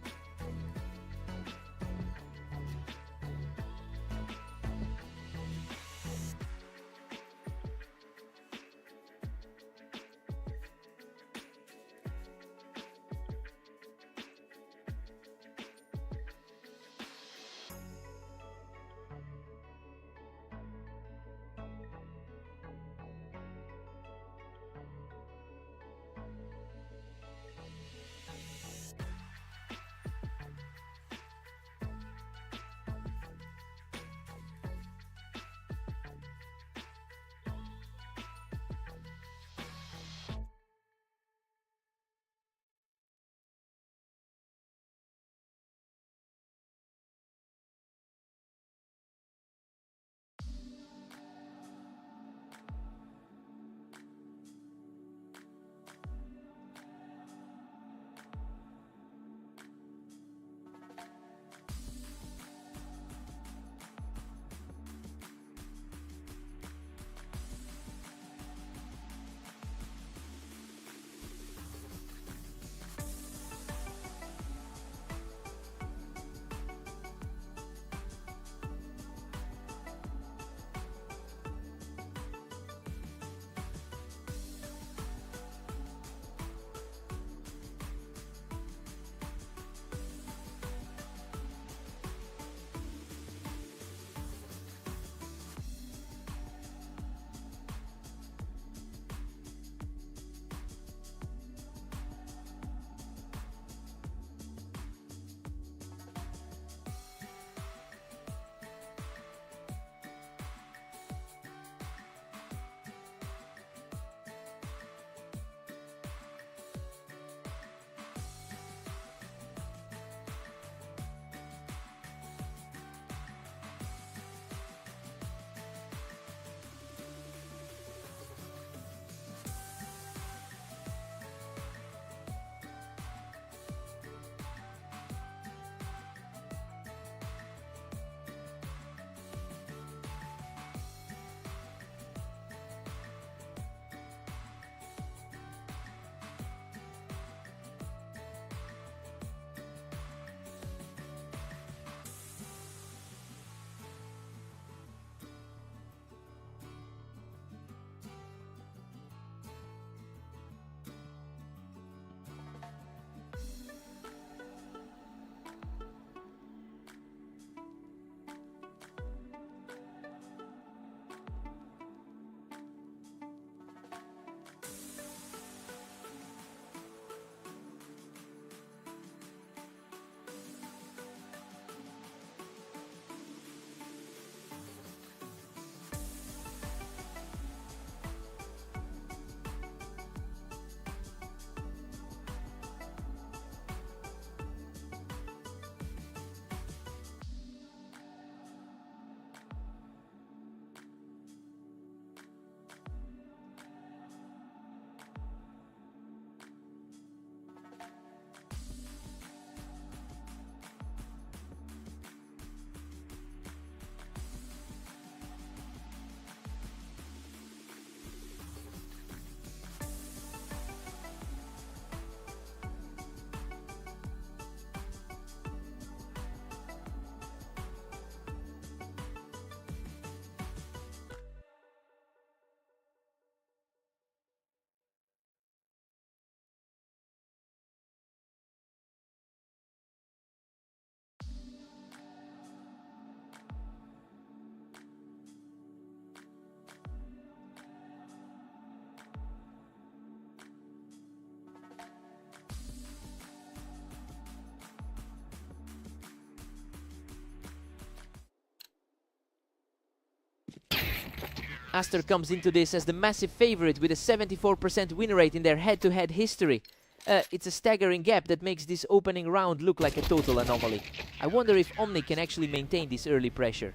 Aster comes into this as the massive favorite with a 74% win rate in their head-to-head history. It's a staggering gap that makes this opening round look like a total anomaly. I wonder if Omni can actually maintain this early pressure.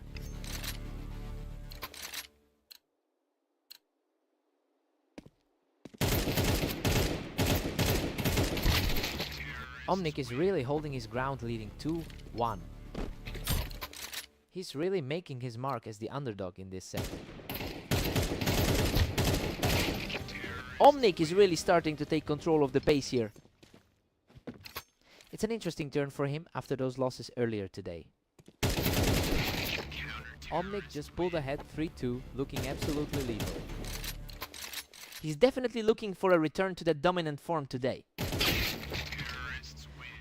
Omnic is really holding his ground, leading 2-1. He's really making his mark as the underdog in this set. Omnic is really starting to take control of the pace here. It's an interesting turn for him after those losses earlier today. Omnic just pulled ahead 3-2, looking absolutely lethal. He's definitely looking for a return to that dominant form today.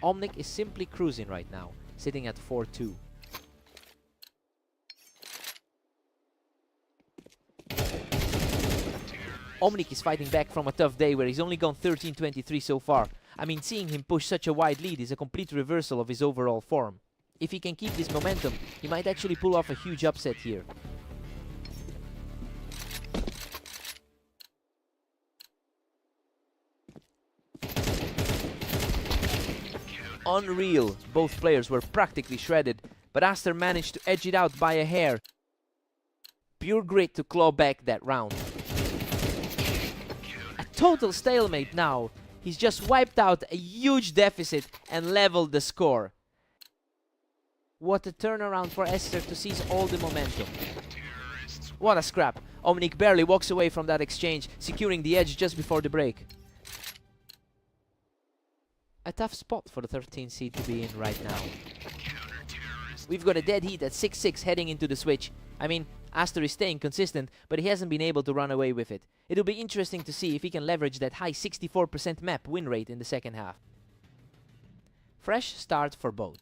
Omnic is simply cruising right now, sitting at 4-2. Omnic is fighting back from a tough day where he's only gone 13-23 so far. I mean, seeing him push such a wide lead is a complete reversal of his overall form. If he can keep this momentum, he might actually pull off a huge upset here. Unreal. Both players were practically shredded, but Aster managed to edge it out by a hair. Pure grit to claw back that round. A total stalemate now. He's just wiped out a huge deficit and leveled the score. What a turnaround for Aster to seize all the momentum. What a scrap. Omnic barely walks away from that exchange, securing the edge just before the break. A tough spot for the 13th seed to be in right now. We've got a dead heat at 6-6 heading into the switch. I mean, Aster is staying consistent, but he hasn't been able to run away with it. It'll be interesting to see if he can leverage that high 64% map win rate in the second half. Fresh start for both.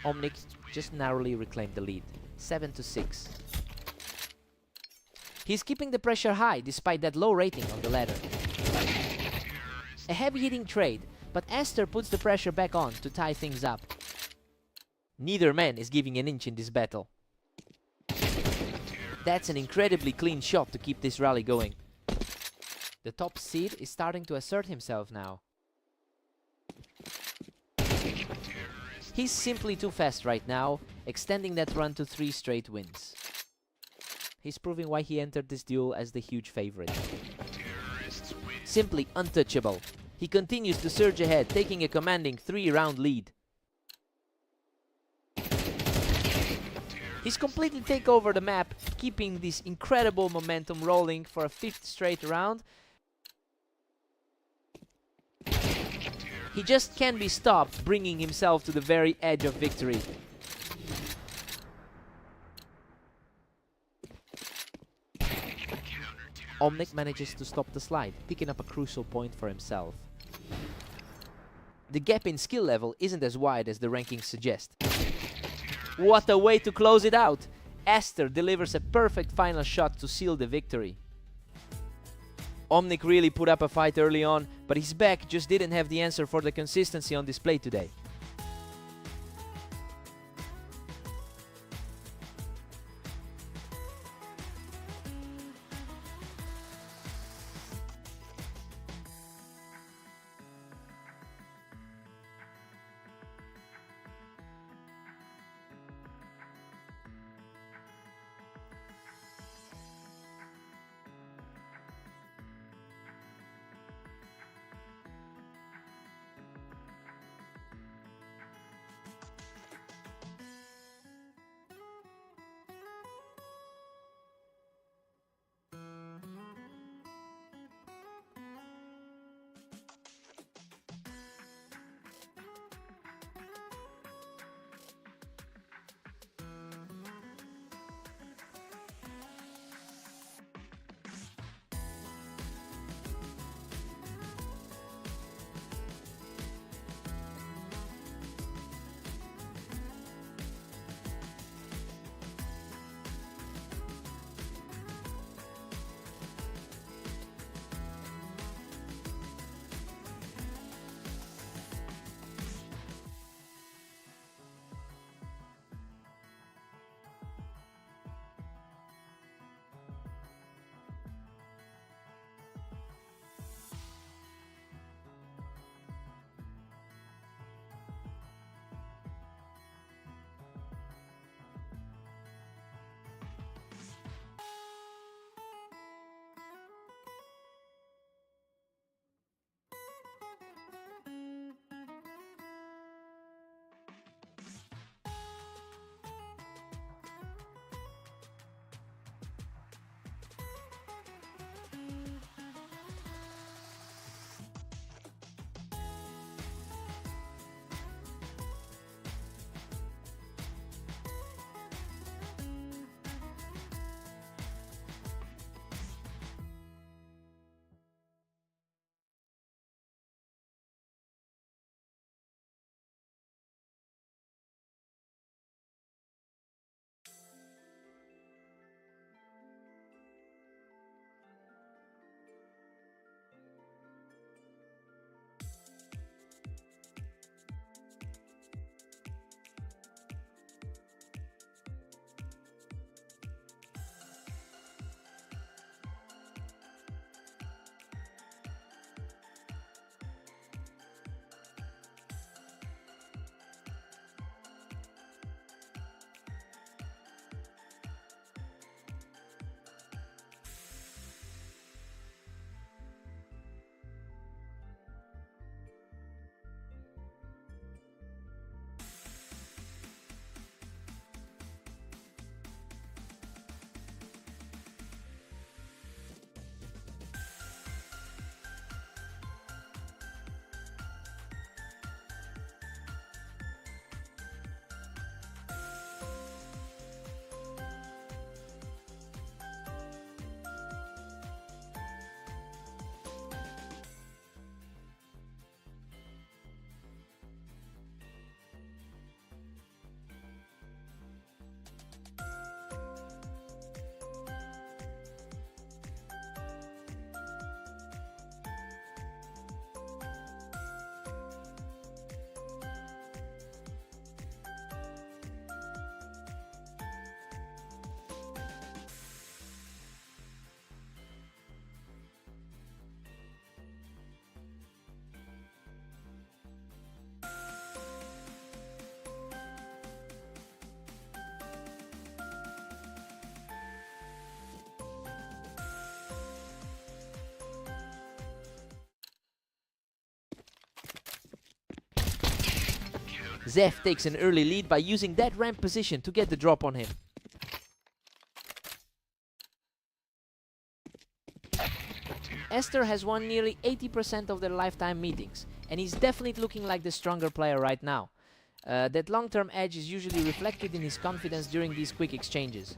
Omnic just narrowly reclaimed the lead, 7-6. He's keeping the pressure high despite that low rating on the ladder. A heavy-hitting trade, but Aster puts the pressure back on to tie things up. Neither man is giving an inch in this battle. That's an incredibly clean shot to keep this rally going. The top seed is starting to assert himself now. He's simply too fast right now, extending that run to 3 straight wins. He's proving why he entered this duel as the huge favorite. Simply untouchable. He continues to surge ahead, taking a commanding 3-round lead. He's completely taken over the map, keeping this incredible momentum rolling for a 5th straight round. He just can't be stopped, bringing himself to the very edge of victory. Omnic manages to stop the slide, picking up a crucial point for himself. The gap in skill level isn't as wide as the rankings suggest. What a way to close it out! Aster delivers a perfect final shot to seal the victory. Omnic really put up a fight early on, but his back just didn't have the answer for the consistency on display today. Zeth takes an early lead by using that ramp position to get the drop on him. Esther has won nearly 80% of their lifetime meetings, and he's definitely looking like the stronger player right now. That long-term edge is usually reflected in his confidence during these quick exchanges.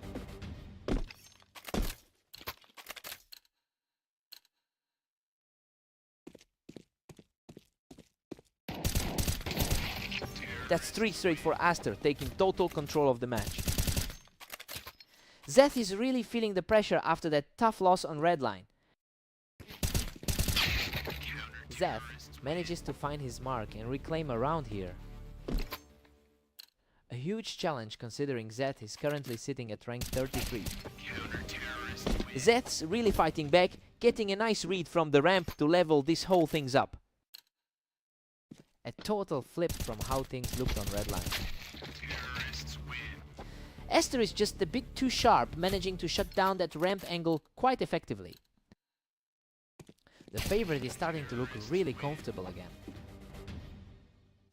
That's 3 straight for Aster, taking total control of the match. Zeth is really feeling the pressure after that tough loss on Redline. Zeth manages to find his mark and reclaim a round here. A huge challenge considering Zeth is currently sitting at rank 33. Zeth's really fighting back, getting a nice read from the ramp to level this whole things up. A total flip from how things looked on Redline. Esther is just a bit too sharp, managing to shut down that ramp angle quite effectively. The favorite is starting to look really comfortable again.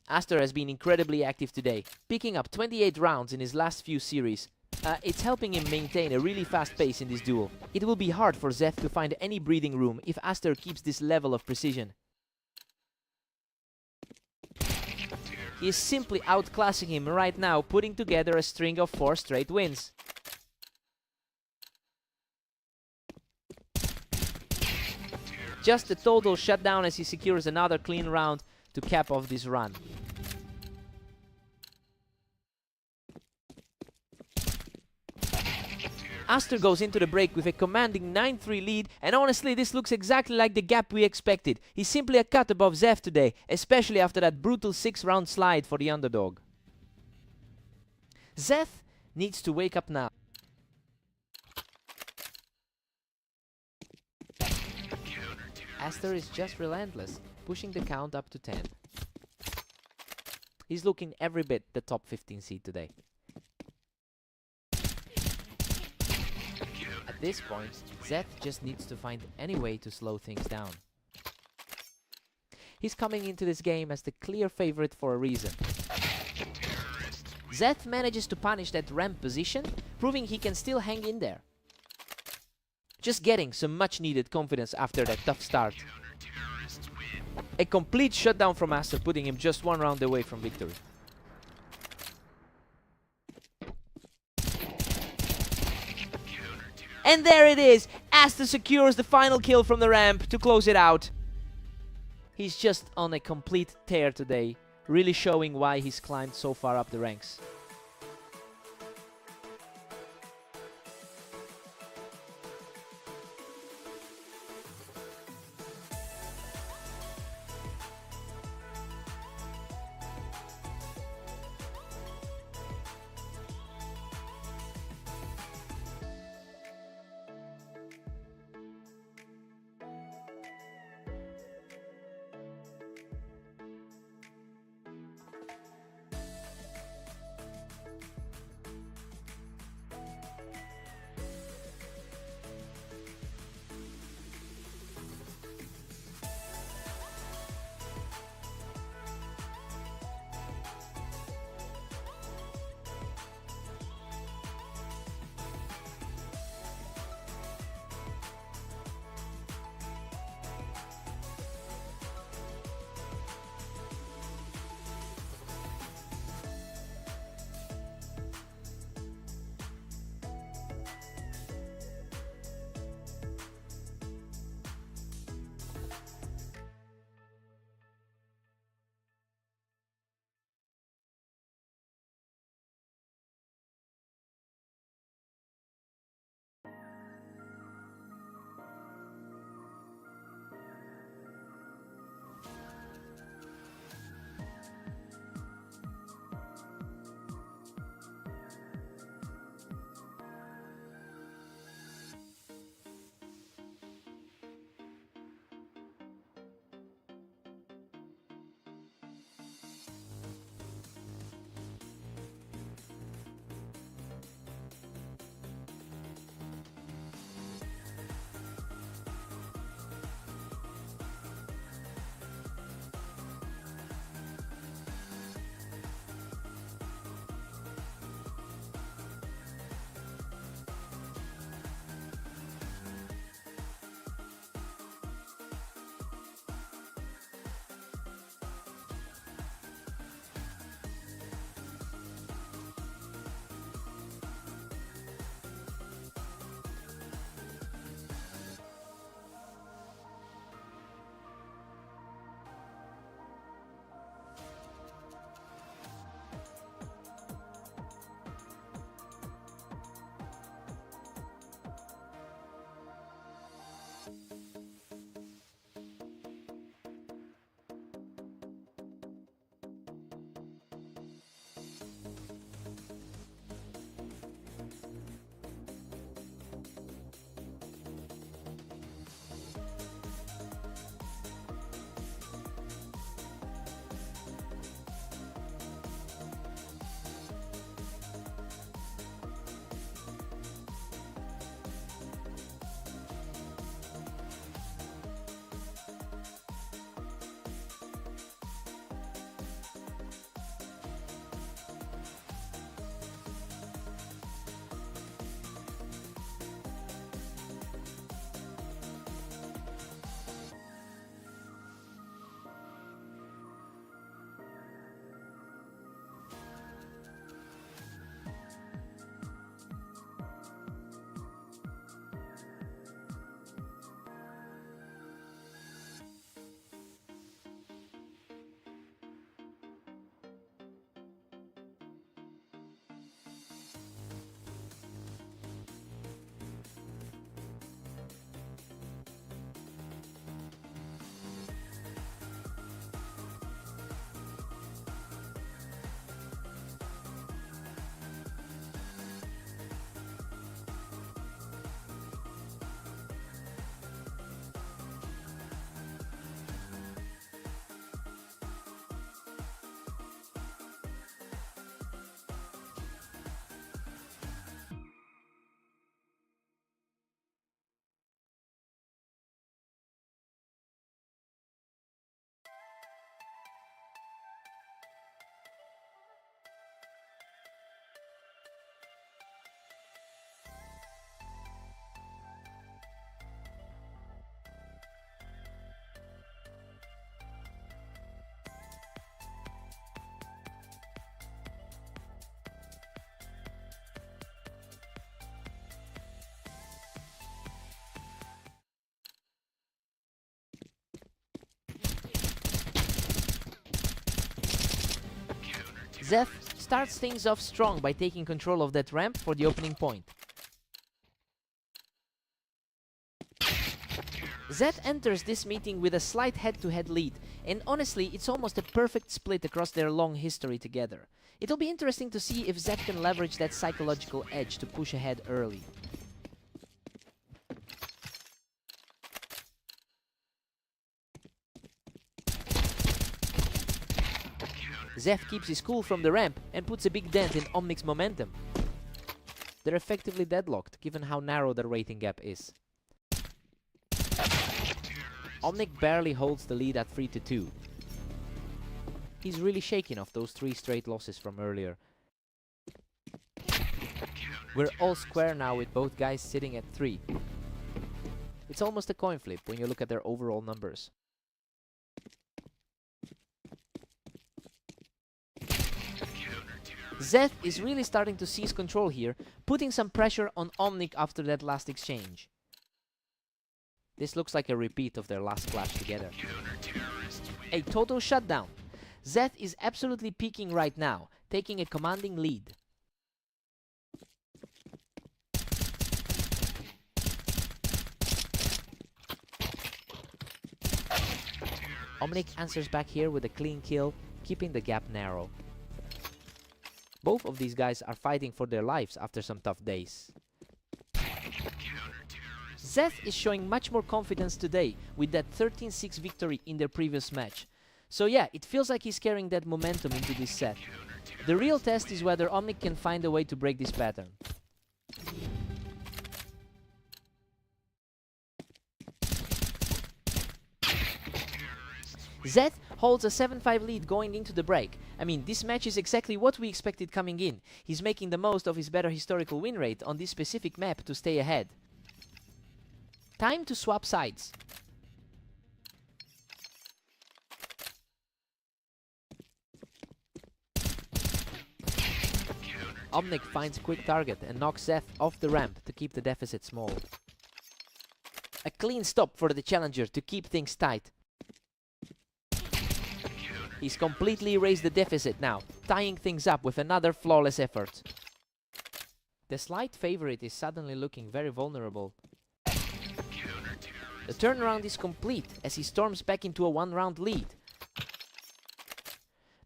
Aster has been incredibly active today, picking up 28 rounds in his last few series. It's helping him maintain a really fast pace in this duel. It will be hard for Zeth to find any breathing room if Aster keeps this level of precision. He is simply outclassing him right now, putting together a string of 4 straight wins. Just a total shutdown as he secures another clean round to cap off this run. Aster goes into the break with a commanding 9-3 lead, and honestly this looks exactly like the gap we expected. He's simply a cut above Zeth today, especially after that brutal 6-round slide for the underdog. Zeth needs to wake up now. Aster is just relentless, pushing the count up to 10. He's looking every bit the top 15 seed today. At this point, Zeth just needs to find any way to slow things down. He's coming into this game as the clear favorite for a reason. Zeth manages to punish that ramp position, proving he can still hang in there. Just getting some much needed confidence after that tough start. A complete shutdown from Aster, putting him just 1 round away from victory. And there it is! Aster secures the final kill from the ramp to close it out. He's just on a complete tear today, really showing why he's climbed so far up the ranks. Zeth starts things off strong by taking control of that ramp for the opening point. Zeth enters this meeting with a slight head-to-head lead, and honestly, it's almost a perfect split across their long history together. It'll be interesting to see if Zeth can leverage that psychological edge to push ahead early. Zeth keeps his cool from the ramp and puts a big dent in Omnic's momentum. They're effectively deadlocked, given how narrow the rating gap is. Omnic barely holds the lead at 3-2. He's really shaking off those 3 straight losses from earlier. We're all square now with both guys sitting at 3. It's almost a coin flip when you look at their overall numbers. Zeth is really starting to seize control here, putting some pressure on Omnic after that last exchange. This looks like a repeat of their last clash together. A total shutdown. Zeth is absolutely peaking right now, taking a commanding lead. Omnic answers back here with a clean kill, keeping the gap narrow. Both of these guys are fighting for their lives after some tough days. Zeth is showing much more confidence today with that 13-6 victory in their previous match. So yeah, it feels like he's carrying that momentum into this set. The real test is whether Omnic can find a way to break this pattern. Zeth holds a 7-5 lead going into the break. I mean, this match is exactly what we expected coming in. He's making the most of his better historical win rate on this specific map to stay ahead. Time to swap sides. Omnic finds a quick target and knocks Zeth off the ramp to keep the deficit small. A clean stop for the challenger to keep things tight. He's completely raised the deficit now, tying things up with another flawless effort. The slight favorite is suddenly looking very vulnerable. The turnaround is complete as he storms back into a 1-round lead.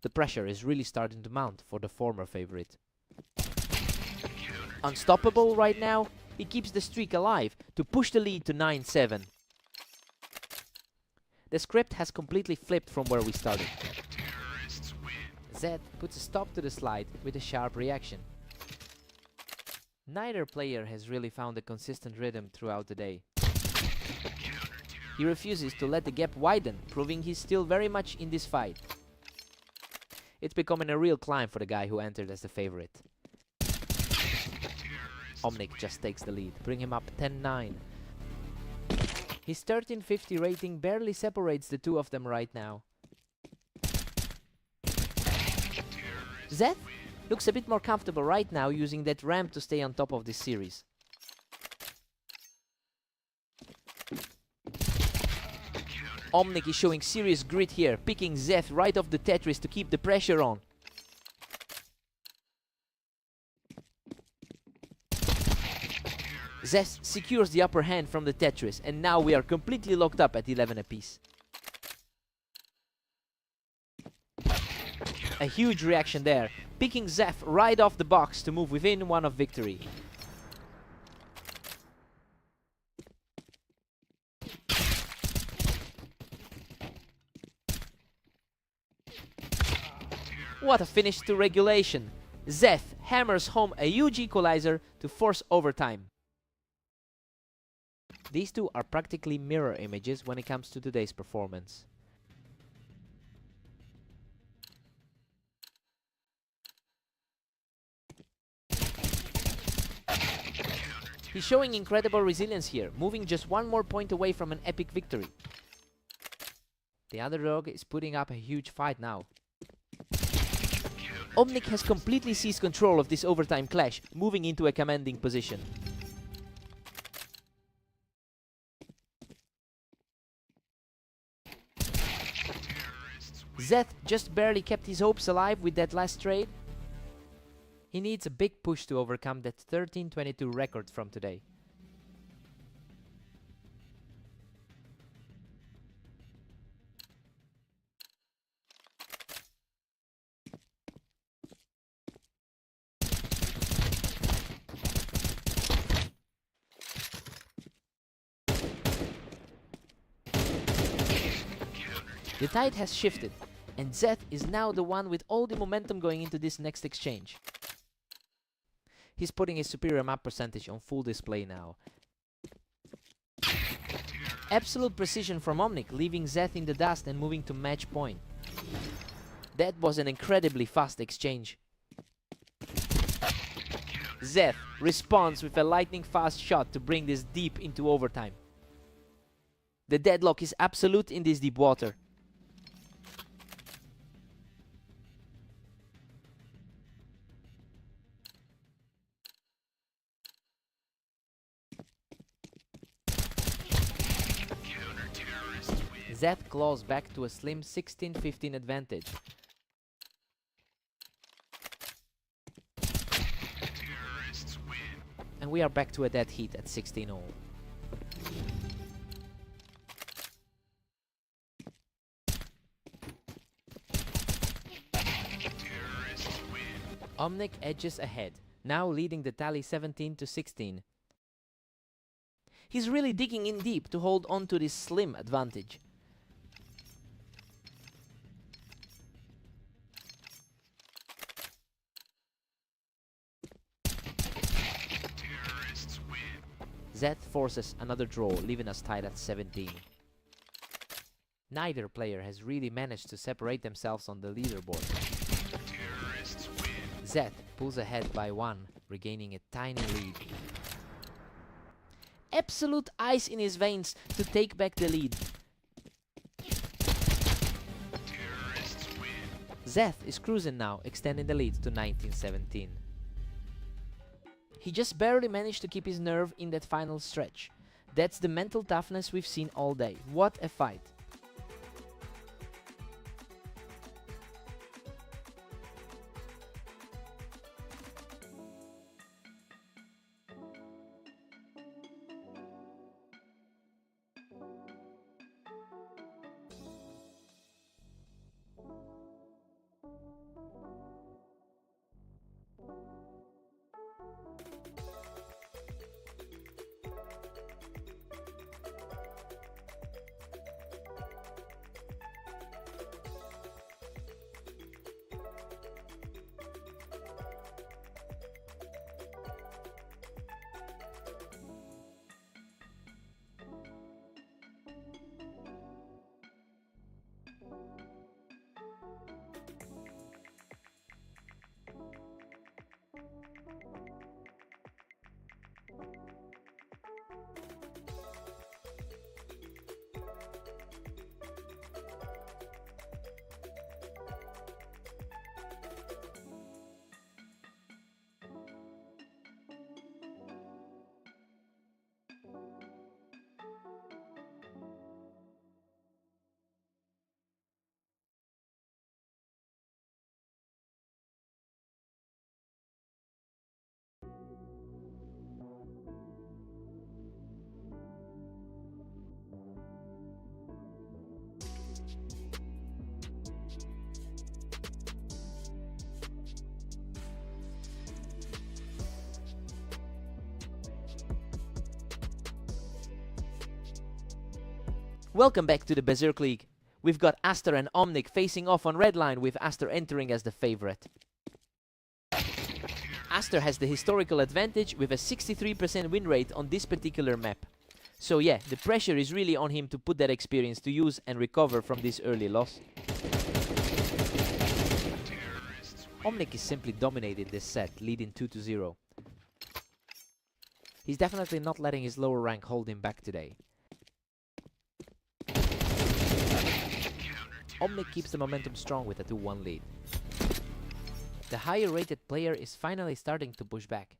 The pressure is really starting to mount for the former favorite. Unstoppable right now, he keeps the streak alive to push the lead to 9-7. The script has completely flipped from where we started. Zeth puts a stop to the slide with a sharp reaction. Neither player has really found a consistent rhythm throughout the day. He refuses to let the gap widen, proving he's still very much in this fight. It's becoming a real climb for the guy who entered as the favorite. Omnic just takes the lead, bring him up 10-9. His 1350 rating barely separates the two of them right now. Zeth looks a bit more comfortable right now using that ramp to stay on top of this series. Omnic is showing serious grit here, picking Zeth right off the Tetris to keep the pressure on. Zeth secures the upper hand from the Tetris, and now we are completely locked up at 11 apiece. A huge reaction there, picking Zeth right off the box to move within 1 of victory. What a finish to regulation! Zeth hammers home a huge equalizer to force overtime. These two are practically mirror images when it comes to today's performance. He's showing incredible resilience here, moving just 1 more point away from an epic victory. The underdog is putting up a huge fight now. Omnic has completely seized control of this overtime clash, moving into a commanding position. Zeth just barely kept his hopes alive with that last trade. He needs a big push to overcome that 13-22 record from today. The tide has shifted, and Zeth is now the one with all the momentum going into this next exchange. He's putting his superior map percentage on full display now. Absolute precision from Omnic, leaving Zeth in the dust and moving to match point. That was an incredibly fast exchange. Zeth responds with a lightning fast shot to bring this deep into overtime. The deadlock is absolute in this deep water. Zeth claws back to a slim 16-15 advantage. And we are back to a dead heat at 16-0. Omnic edges ahead, now leading the tally 17-16. He's really digging in deep to hold on to this slim advantage. Zeth forces another draw, leaving us tied at 17. Neither player has really managed to separate themselves on the leaderboard. Zeth pulls ahead by 1, regaining a tiny lead. Absolute ice in his veins to take back the lead. Zeth is cruising now, extending the lead to 19-17. He just barely managed to keep his nerve in that final stretch. That's the mental toughness we've seen all day. What a fight. Welcome back to the Berserk League. We've got Aster and Omnic facing off on red line, with Aster entering as the favorite. Aster has the historical advantage with a 63% win rate on this particular map. So yeah, the pressure is really on him to put that experience to use and recover from this early loss. Omnic is simply dominated this set, leading 2-0. He's definitely not letting his lower rank hold him back today. Omnic keeps the momentum strong with a 2-1 lead. The higher rated player is finally starting to push back.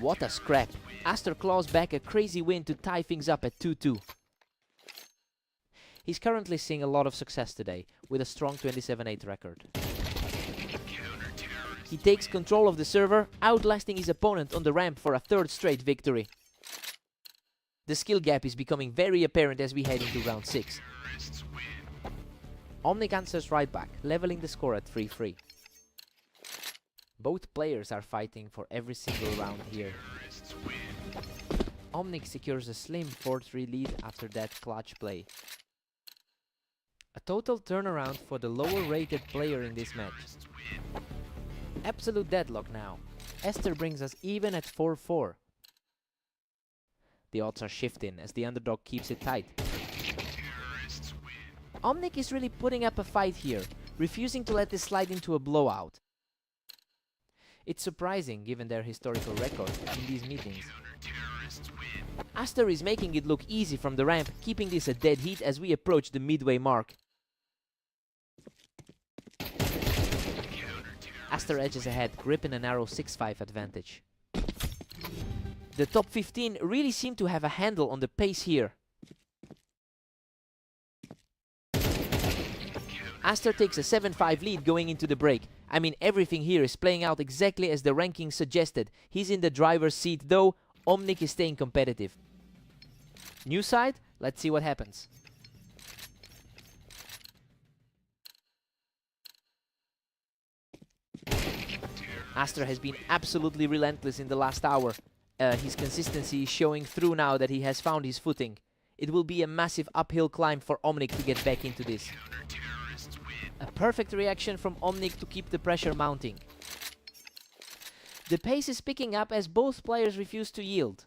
What a scrap! Aster claws back a crazy win to tie things up at 2-2. He's currently seeing a lot of success today, with a strong 27-8 record. He takes control of the server, outlasting his opponent on the ramp for a third straight victory. The skill gap is becoming very apparent as we head into round 6. Omnic answers right back, leveling the score at 3-3. Both players are fighting for every single round here. Omnic secures a slim 4-3 lead after that clutch play. A total turnaround for the lower rated player in this match. Absolute deadlock now. Aster brings us even at 4-4. The odds are shifting as the underdog keeps it tight. Omnic is really putting up a fight here, refusing to let this slide into a blowout. It's surprising given their historical record in these meetings. Aster is making it look easy from the ramp, keeping this a dead heat as we approach the midway mark. Aster edges ahead, gripping a narrow 6-5 advantage. The top 15 really seem to have a handle on the pace here. Aster takes a 7-5 lead going into the break. I mean, everything here is playing out exactly as the rankings suggested. He's in the driver's seat though. Omnic is staying competitive. New side? Let's see what happens. Aster has been absolutely relentless in the last hour. His consistency is showing through now that he has found his footing. It will be a massive uphill climb for Omnic to get back into this. A perfect reaction from Omnic to keep the pressure mounting. The pace is picking up as both players refuse to yield.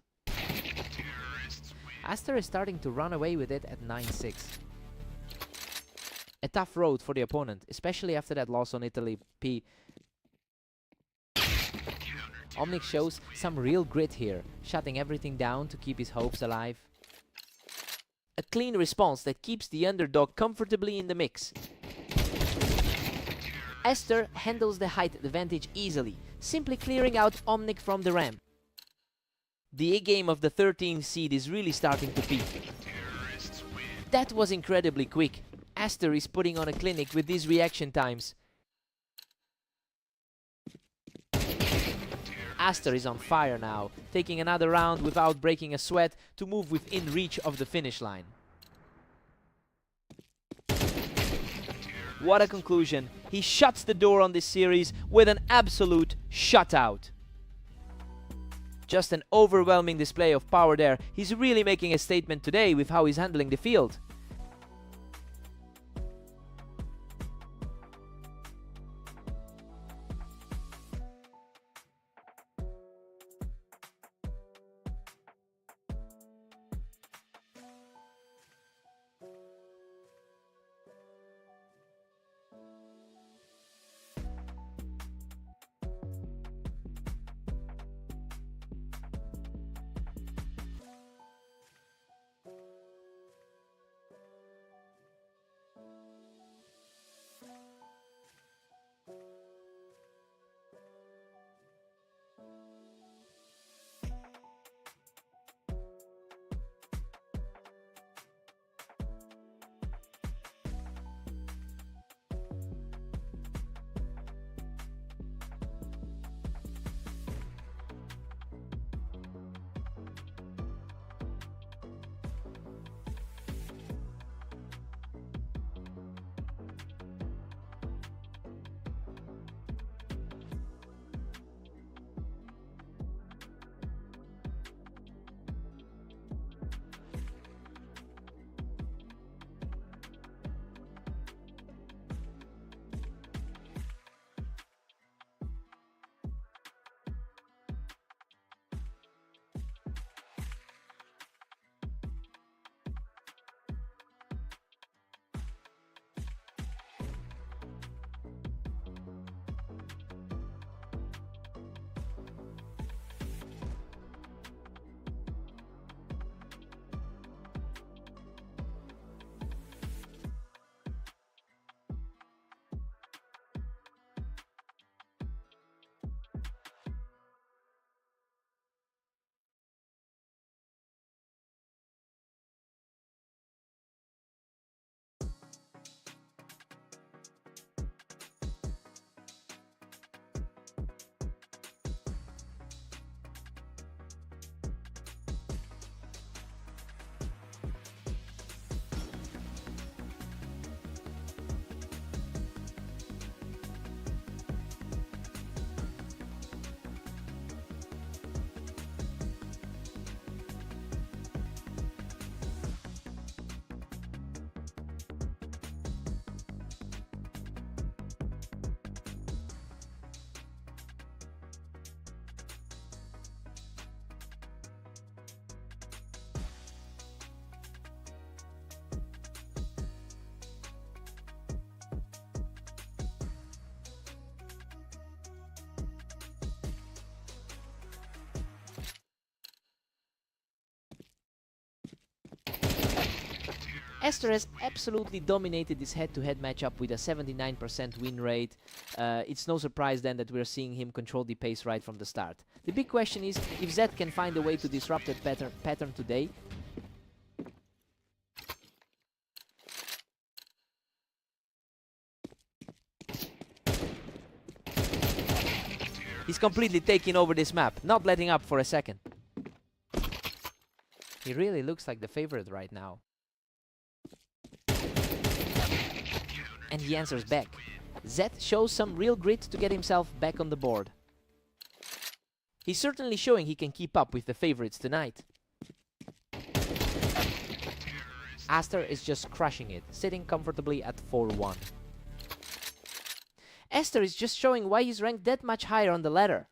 Aster is starting to run away with it at 9-6. A tough road for the opponent, especially after that loss on Italy P. Omnic shows some real grit here, shutting everything down to keep his hopes alive. A clean response that keeps the underdog comfortably in the mix. Aster handles the height advantage easily, simply clearing out Omnic from the ramp. The A-game of the 13th seed is really starting to peak. That was incredibly quick. Aster is putting on a clinic with these reaction times. Aster is on fire now, taking another round without breaking a sweat to move within reach of the finish line. What a conclusion. He shuts the door on this series with an absolute shutout. Just an overwhelming display of power there. He's really making a statement today with how he's handling the field. Esther has absolutely dominated this head-to-head matchup with a 79% win rate. It's no surprise then that we're seeing him control the pace right from the start. The big question is if Zed can find a way to disrupt that pattern today. He's completely taking over this map, not letting up for a second. He really looks like the favorite right now. And he answers back. Zed shows some real grit to get himself back on the board. He's certainly showing he can keep up with the favorites tonight. Aster is just crushing it, sitting comfortably at 4-1. Esther is just showing why he's ranked that much higher on the ladder.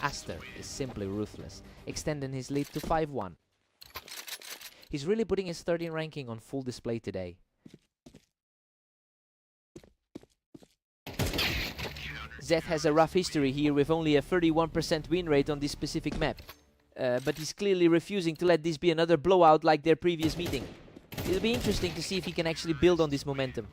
Aster is simply ruthless, extending his lead to 5-1. He's really putting his 13 ranking on full display today. Zed has a rough history here with only a 31% win rate on this specific map. But he's clearly refusing to let this be another blowout like their previous meeting. It'll be interesting to see if he can actually build on this momentum.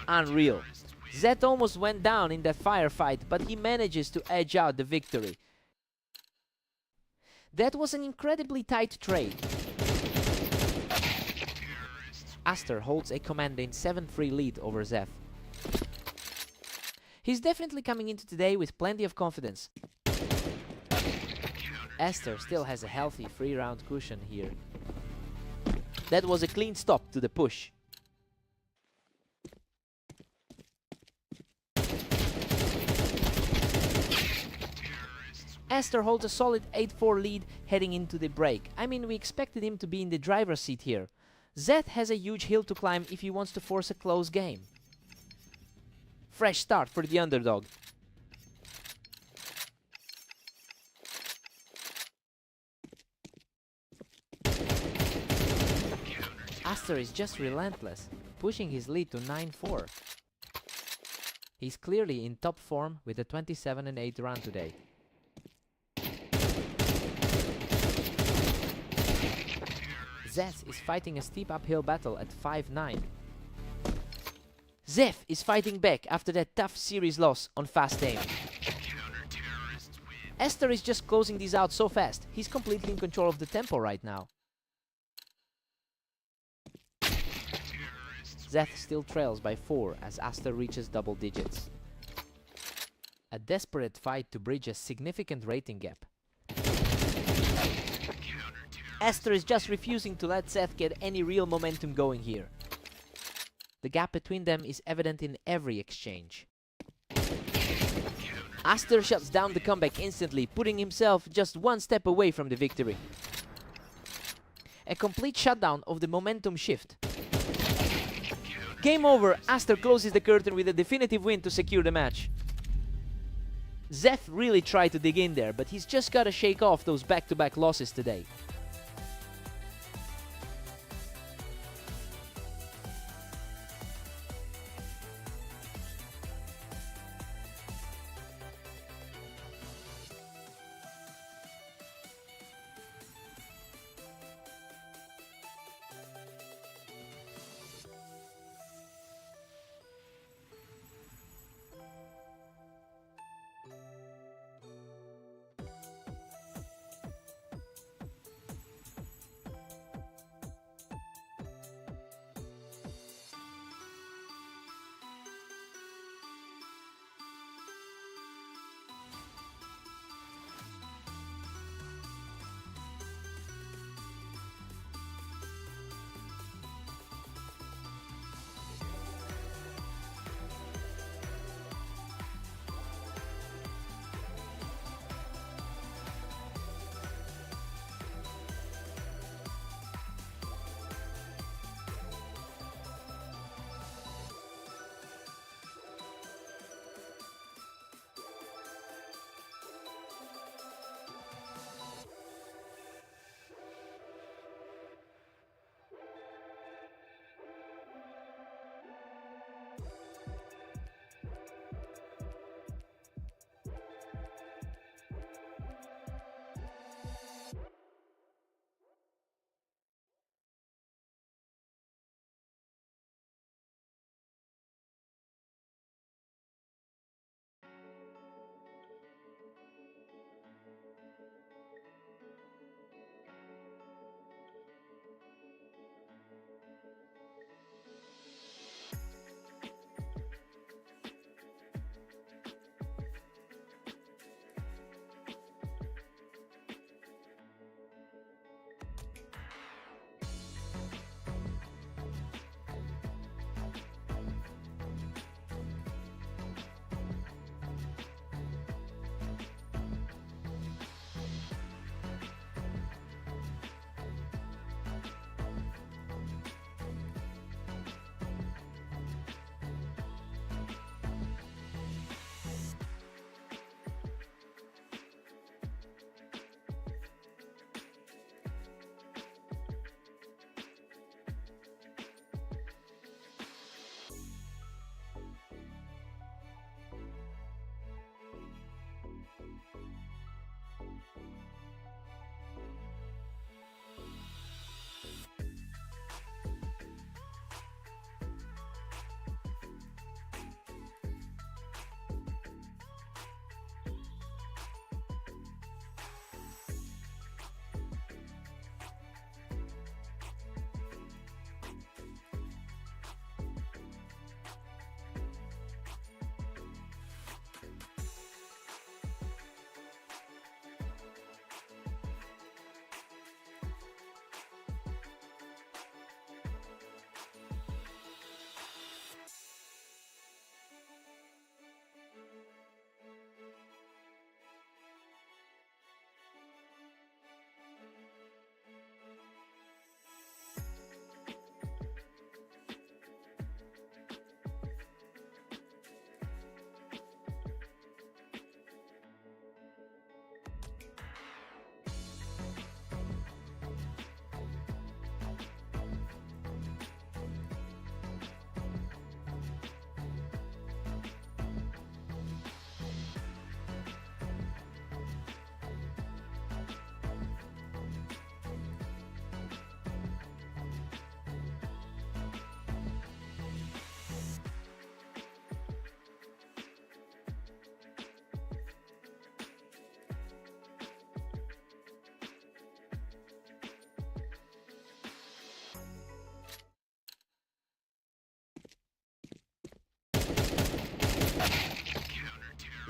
Unreal. Zed almost went down in that firefight, but he manages to edge out the victory. That was an incredibly tight trade. Aster holds a commanding 7-3 lead over Zed. He's definitely coming into today with plenty of confidence. Aster still has a healthy 3-round cushion here. That was a clean stop to the push. Aster holds a solid 8-4 lead heading into the break. I mean, we expected him to be in the driver's seat here. Zed has a huge hill to climb if he wants to force a close game. Fresh start for the underdog. Aster is just relentless, pushing his lead to 9-4. He's clearly in top form with a 27-8 run today. Zed is fighting a steep uphill battle at 5-9. Zed is fighting back after that tough series loss on fast aim. Aster is just closing these out so fast, he's completely in control of the tempo right now. Zed still trails by 4 as Aster reaches double digits. A desperate fight to bridge a significant rating gap. Aster is just refusing to let Zed get any real momentum going here. The gap between them is evident in every exchange. Aster shuts down the comeback instantly, putting himself just one step away from the victory. A complete shutdown of the momentum shift. Game over, Aster closes the curtain with a definitive win to secure the match. Zed really tried to dig in there, but he's just gotta shake off those back-to-back losses today.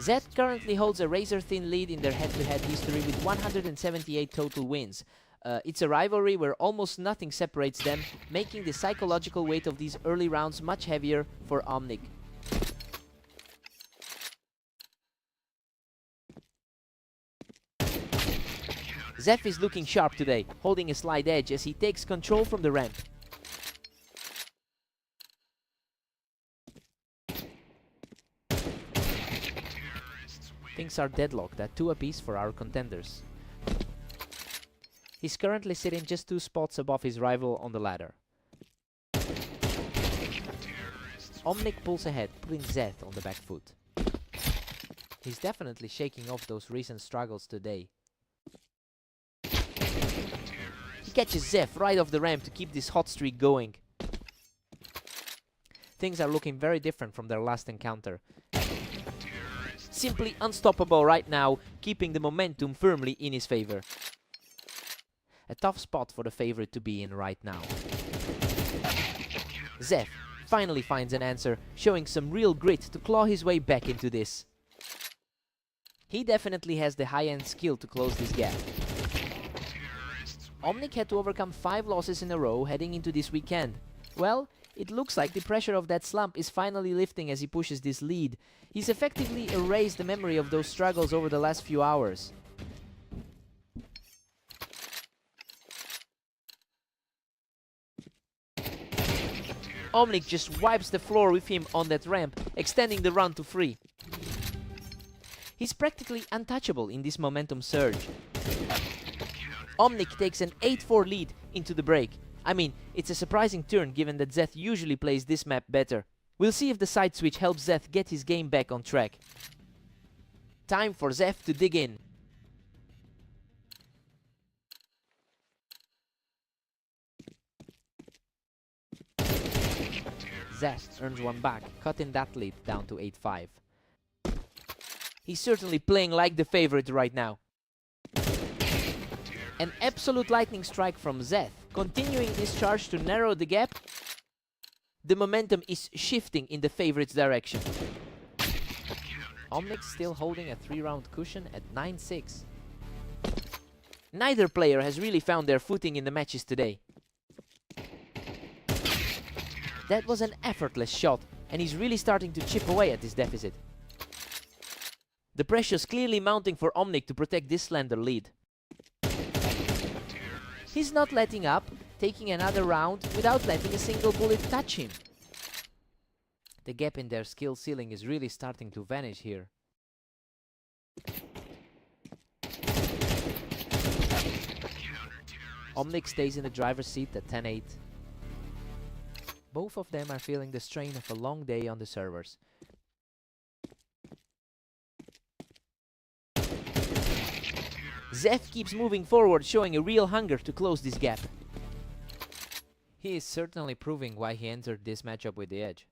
Zed currently holds a razor-thin lead in their head-to-head history with 178 total wins. It's a rivalry where almost nothing separates them, making the psychological weight of these early rounds much heavier for Omnic. Zeph is looking sharp today, holding a slight edge as he takes control from the ramp. Things are deadlocked at 2 apiece for our contenders. He's currently sitting just 2 spots above his rival on the ladder. Omnic pulls ahead, putting Zeth on the back foot. He's definitely shaking off those recent struggles today. He catches Zeph right off the ramp to keep this hot streak going. Things are looking very different from their last encounter. Simply unstoppable right now, keeping the momentum firmly in his favor. A tough spot for the favorite to be in right now. Zeph finally finds an answer, showing some real grit to claw his way back into this. He definitely has the high-end skill to close this gap. Omnic had to overcome 5 losses in a row heading into this weekend. Well, it looks like the pressure of that slump is finally lifting as he pushes this lead. He's effectively erased the memory of those struggles over the last few hours. Omnic just wipes the floor with him on that ramp, extending the run to 3. He's practically untouchable in this momentum surge. Omnic takes an 8-4 lead into the break. I mean, it's a surprising turn given that Zeth usually plays this map better. We'll see if the side switch helps Zeth get his game back on track. Time for Zeth to dig in. Zeth earns 1 back, cutting that lead down to 8-5. He's certainly playing like the favorite right now. An absolute lightning strike from Zeth, continuing this charge to narrow the gap. The momentum is shifting in the favorite's direction. Omnic still holding a 3-round cushion at 9-6. Neither player has really found their footing in the matches today. That was an effortless shot, and he's really starting to chip away at this deficit. The pressure's clearly mounting for Omnic to protect this slender lead. He's not letting up, taking another round without letting a single bullet touch him. The gap in their skill ceiling is really starting to vanish here. Omnic stays in the driver's seat at 10-8. Both of them are feeling the strain of a long day on the servers. Zeth keeps moving forward, showing a real hunger to close this gap. He is certainly proving why he entered this matchup with the edge.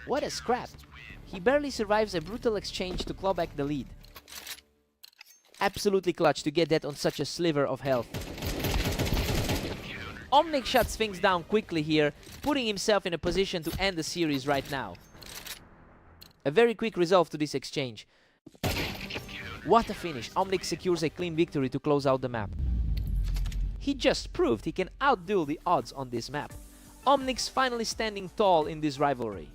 What a scrap! He barely survives a brutal exchange to claw back the lead. Absolutely clutch to get that on such a sliver of health. Omnic shuts things down quickly here, putting himself in a position to end the series right now. A very quick resolve to this exchange. What a finish! Omnic secures a clean victory to close out the map. He just proved he can outduel the odds on this map. Omnic's finally standing tall in this rivalry.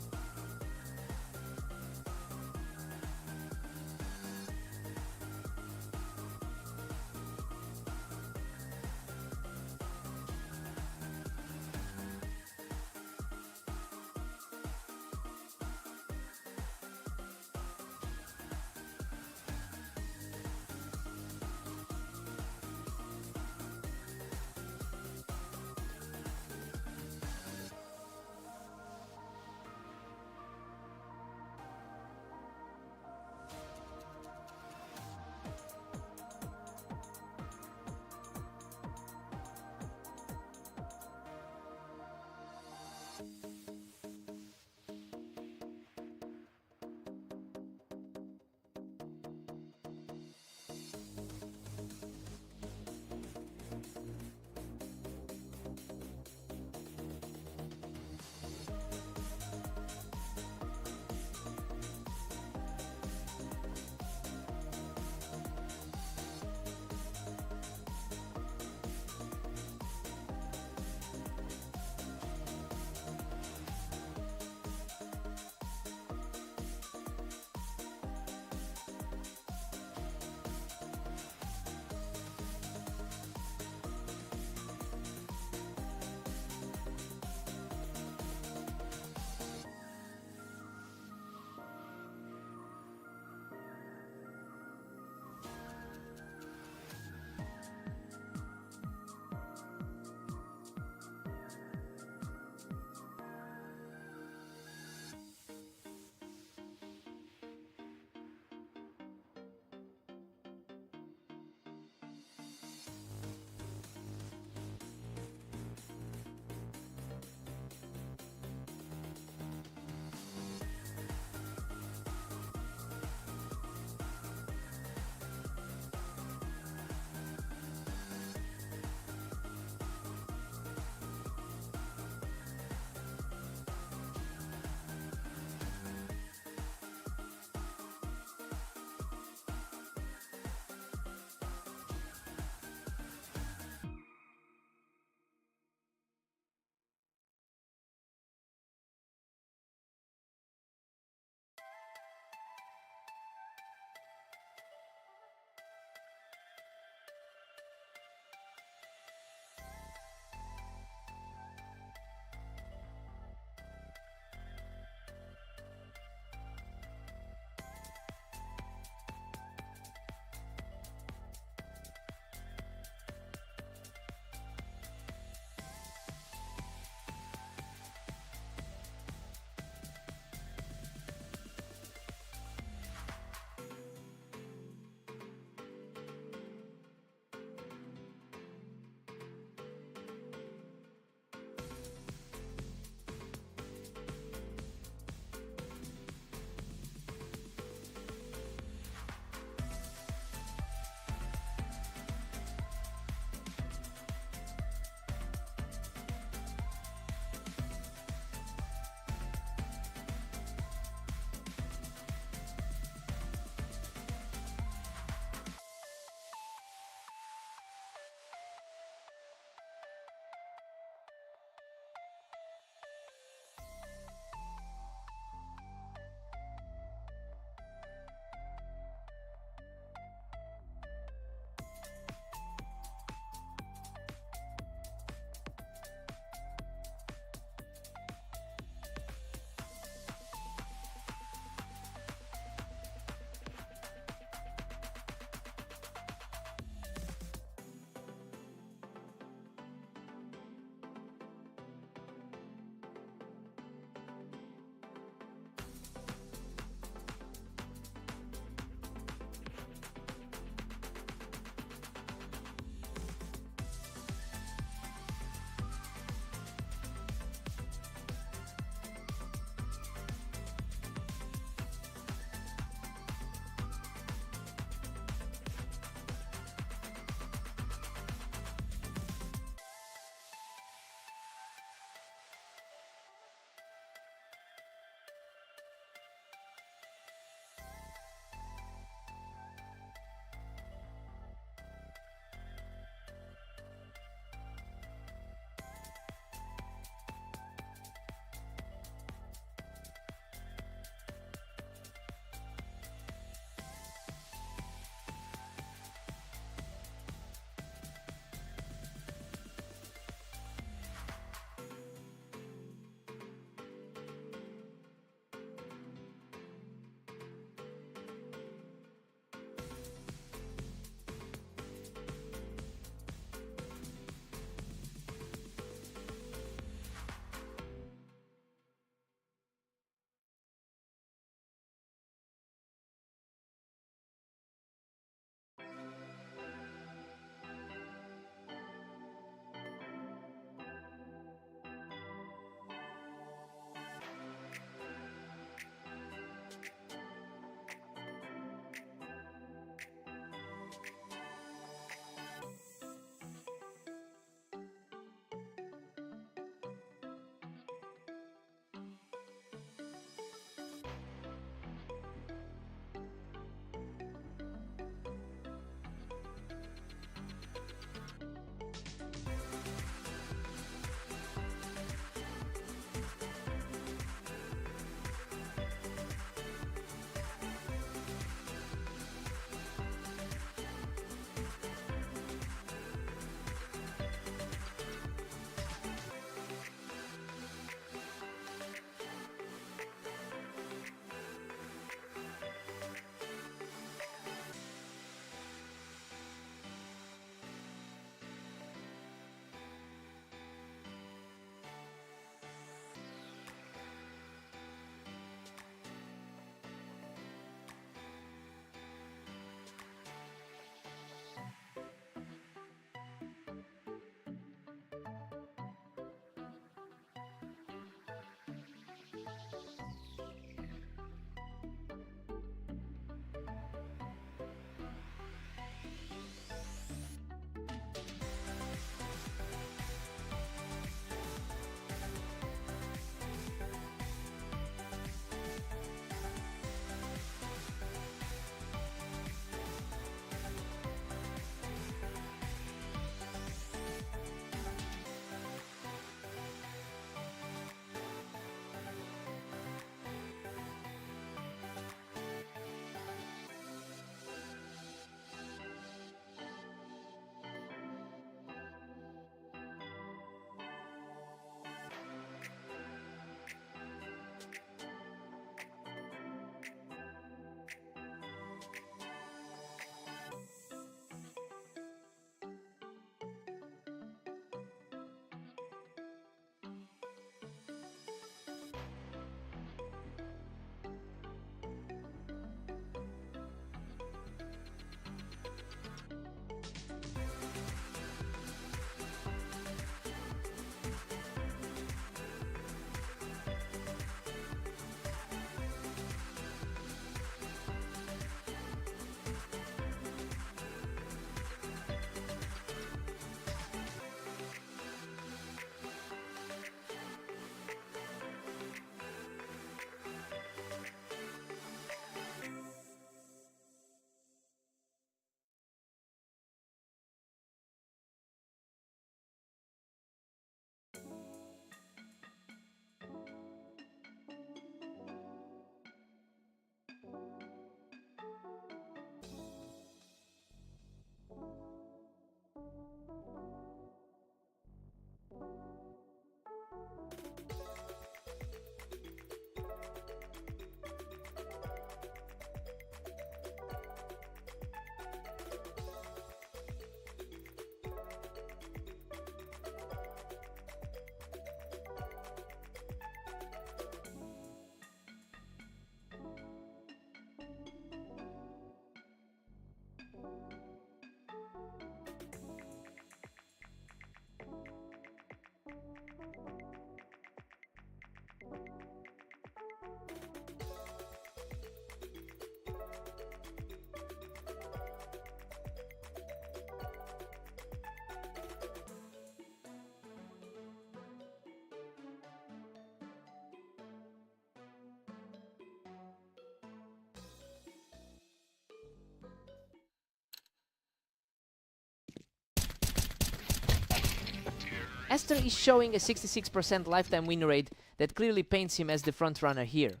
Aster is showing a 66% lifetime win rate that clearly paints him as the frontrunner here.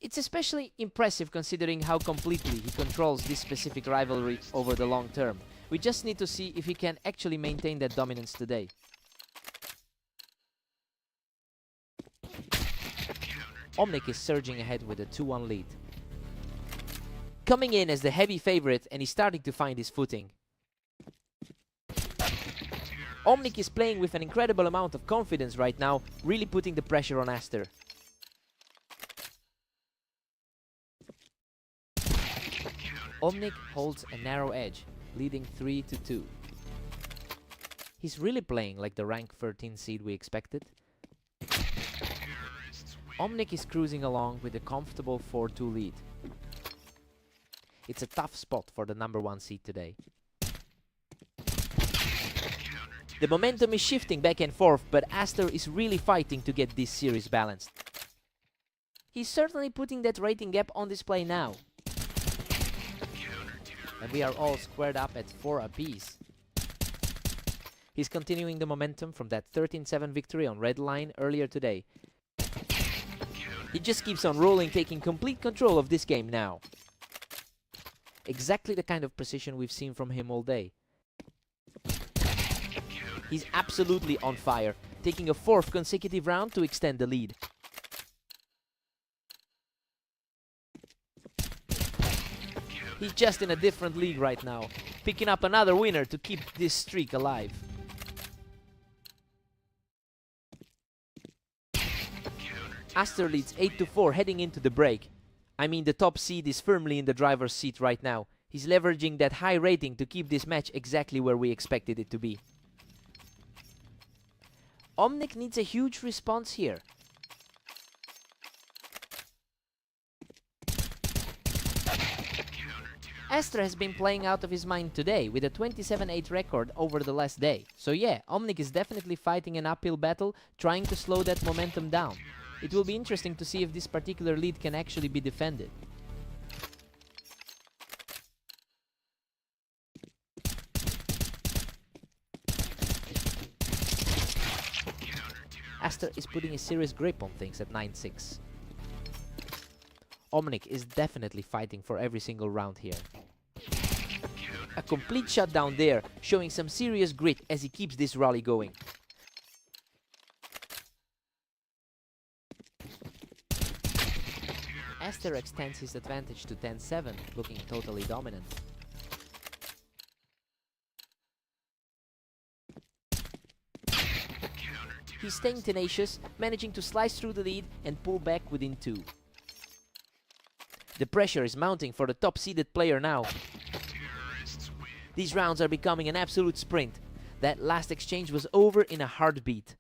It's especially impressive considering how completely he controls this specific rivalry over the long term. We just need to see if he can actually maintain that dominance today. Omnic is surging ahead with a 2-1 lead. Coming in as the heavy favorite, and he's starting to find his footing. Omnic is playing with an incredible amount of confidence right now, really putting the pressure on Aster. Omnic holds a narrow edge, leading 3-2. He's really playing like the rank 13 seed we expected. Omnic is cruising along with a comfortable 4-2 lead. It's a tough spot for the number 1 seed today. The momentum is shifting back and forth, but Aster is really fighting to get this series balanced. He's certainly putting that rating gap on display now. And we are all squared up at 4 apiece. He's continuing the momentum from that 13-7 victory on Red Line earlier today. He just keeps on rolling, taking complete control of this game now. Exactly the kind of precision we've seen from him all day. He's absolutely on fire, taking a 4th consecutive round to extend the lead. He's just in a different league right now, picking up another winner to keep this streak alive. Aster leads 8-4 heading into the break. I mean, the top seed is firmly in the driver's seat right now. He's leveraging that high rating to keep this match exactly where we expected it to be. Omnic needs a huge response here. Aster has been playing out of his mind today with a 27-8 record over the last day. So yeah, Omnic is definitely fighting an uphill battle, trying to slow that momentum down. It will be interesting to see if this particular lead can actually be defended. Aster is putting a serious grip on things at 9-6. Omnic is definitely fighting for every single round here. A complete shutdown there, showing some serious grit as he keeps this rally going. Aster extends his advantage to 10-7, looking totally dominant. He's staying tenacious, managing to slice through the lead and pull back within 2. The pressure is mounting for the top-seeded player now. These rounds are becoming an absolute sprint. That last exchange was over in a heartbeat.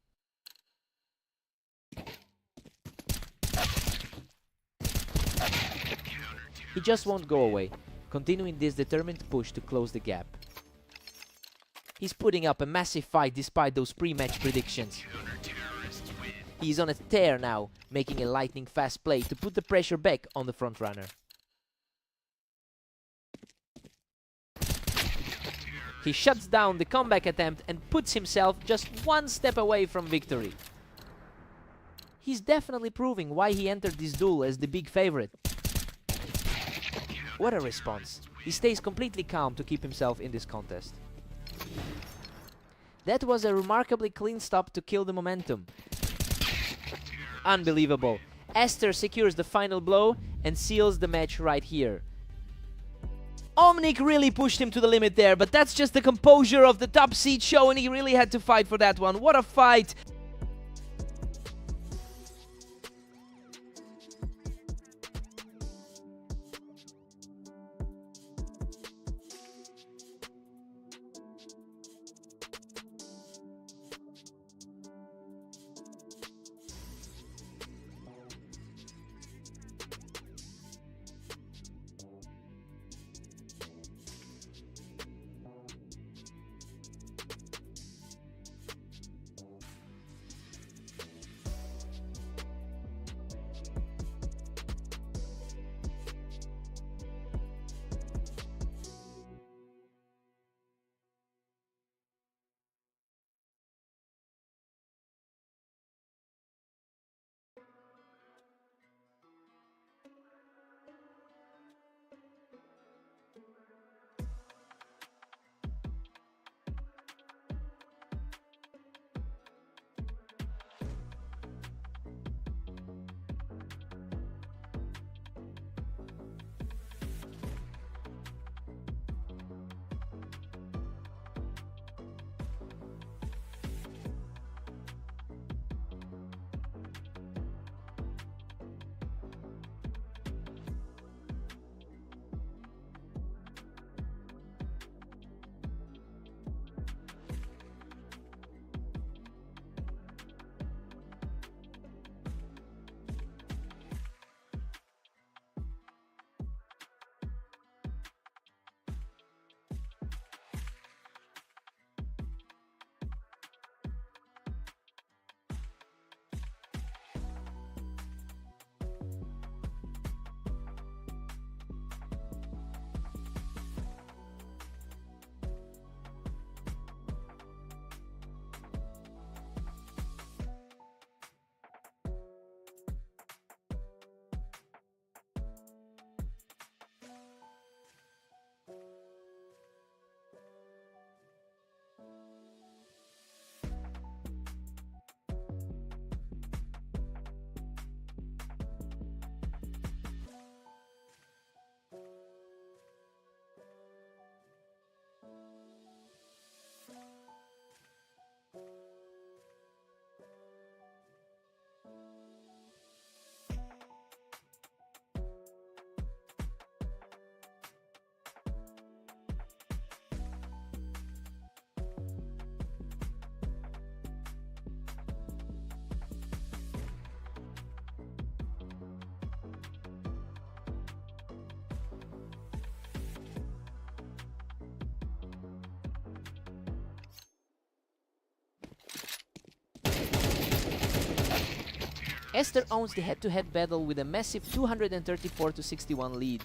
He just won't go away, continuing this determined push to close the gap. He's putting up a massive fight despite those pre-match predictions. He's on a tear now, making a lightning fast play to put the pressure back on the frontrunner. He shuts down the comeback attempt and puts himself just one step away from victory. He's definitely proving why he entered this duel as the big favorite. What a response. He stays completely calm to keep himself in this contest. That was a remarkably clean stop to kill the momentum. Unbelievable. Aster secures the final blow and seals the match right here. Omnic really pushed him to the limit there, but that's just the composure of the top seed show, and he really had to fight for that one. What a fight! Esther owns the head-to-head battle with a massive 234-61 lead.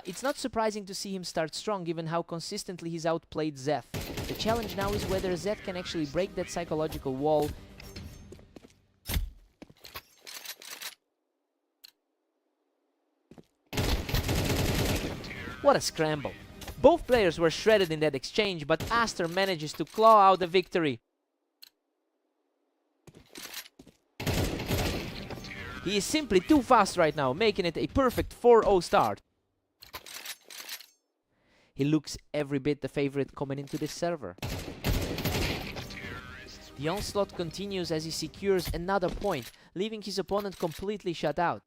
It's not surprising to see him start strong given how consistently he's outplayed Zeth. The challenge now is whether Zeth can actually break that psychological wall. What a scramble. Both players were shredded in that exchange, but Aster manages to claw out the victory. He is simply too fast right now, making it a perfect 4-0 start. He looks every bit the favorite coming into this server. The onslaught continues as he secures another point, leaving his opponent completely shut out.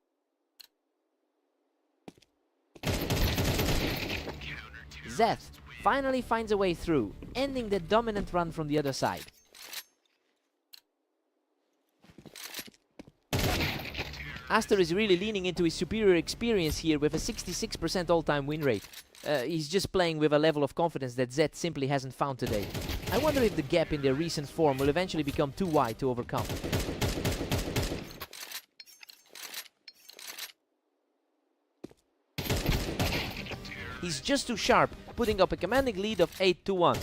Zeth finally finds a way through, ending the dominant run from the other side. Aster is really leaning into his superior experience here with a 66% all-time win rate. He's just playing with a level of confidence that Zeth simply hasn't found today. I wonder if the gap in their recent form will eventually become too wide to overcome. He's just too sharp, putting up a commanding lead of 8-1.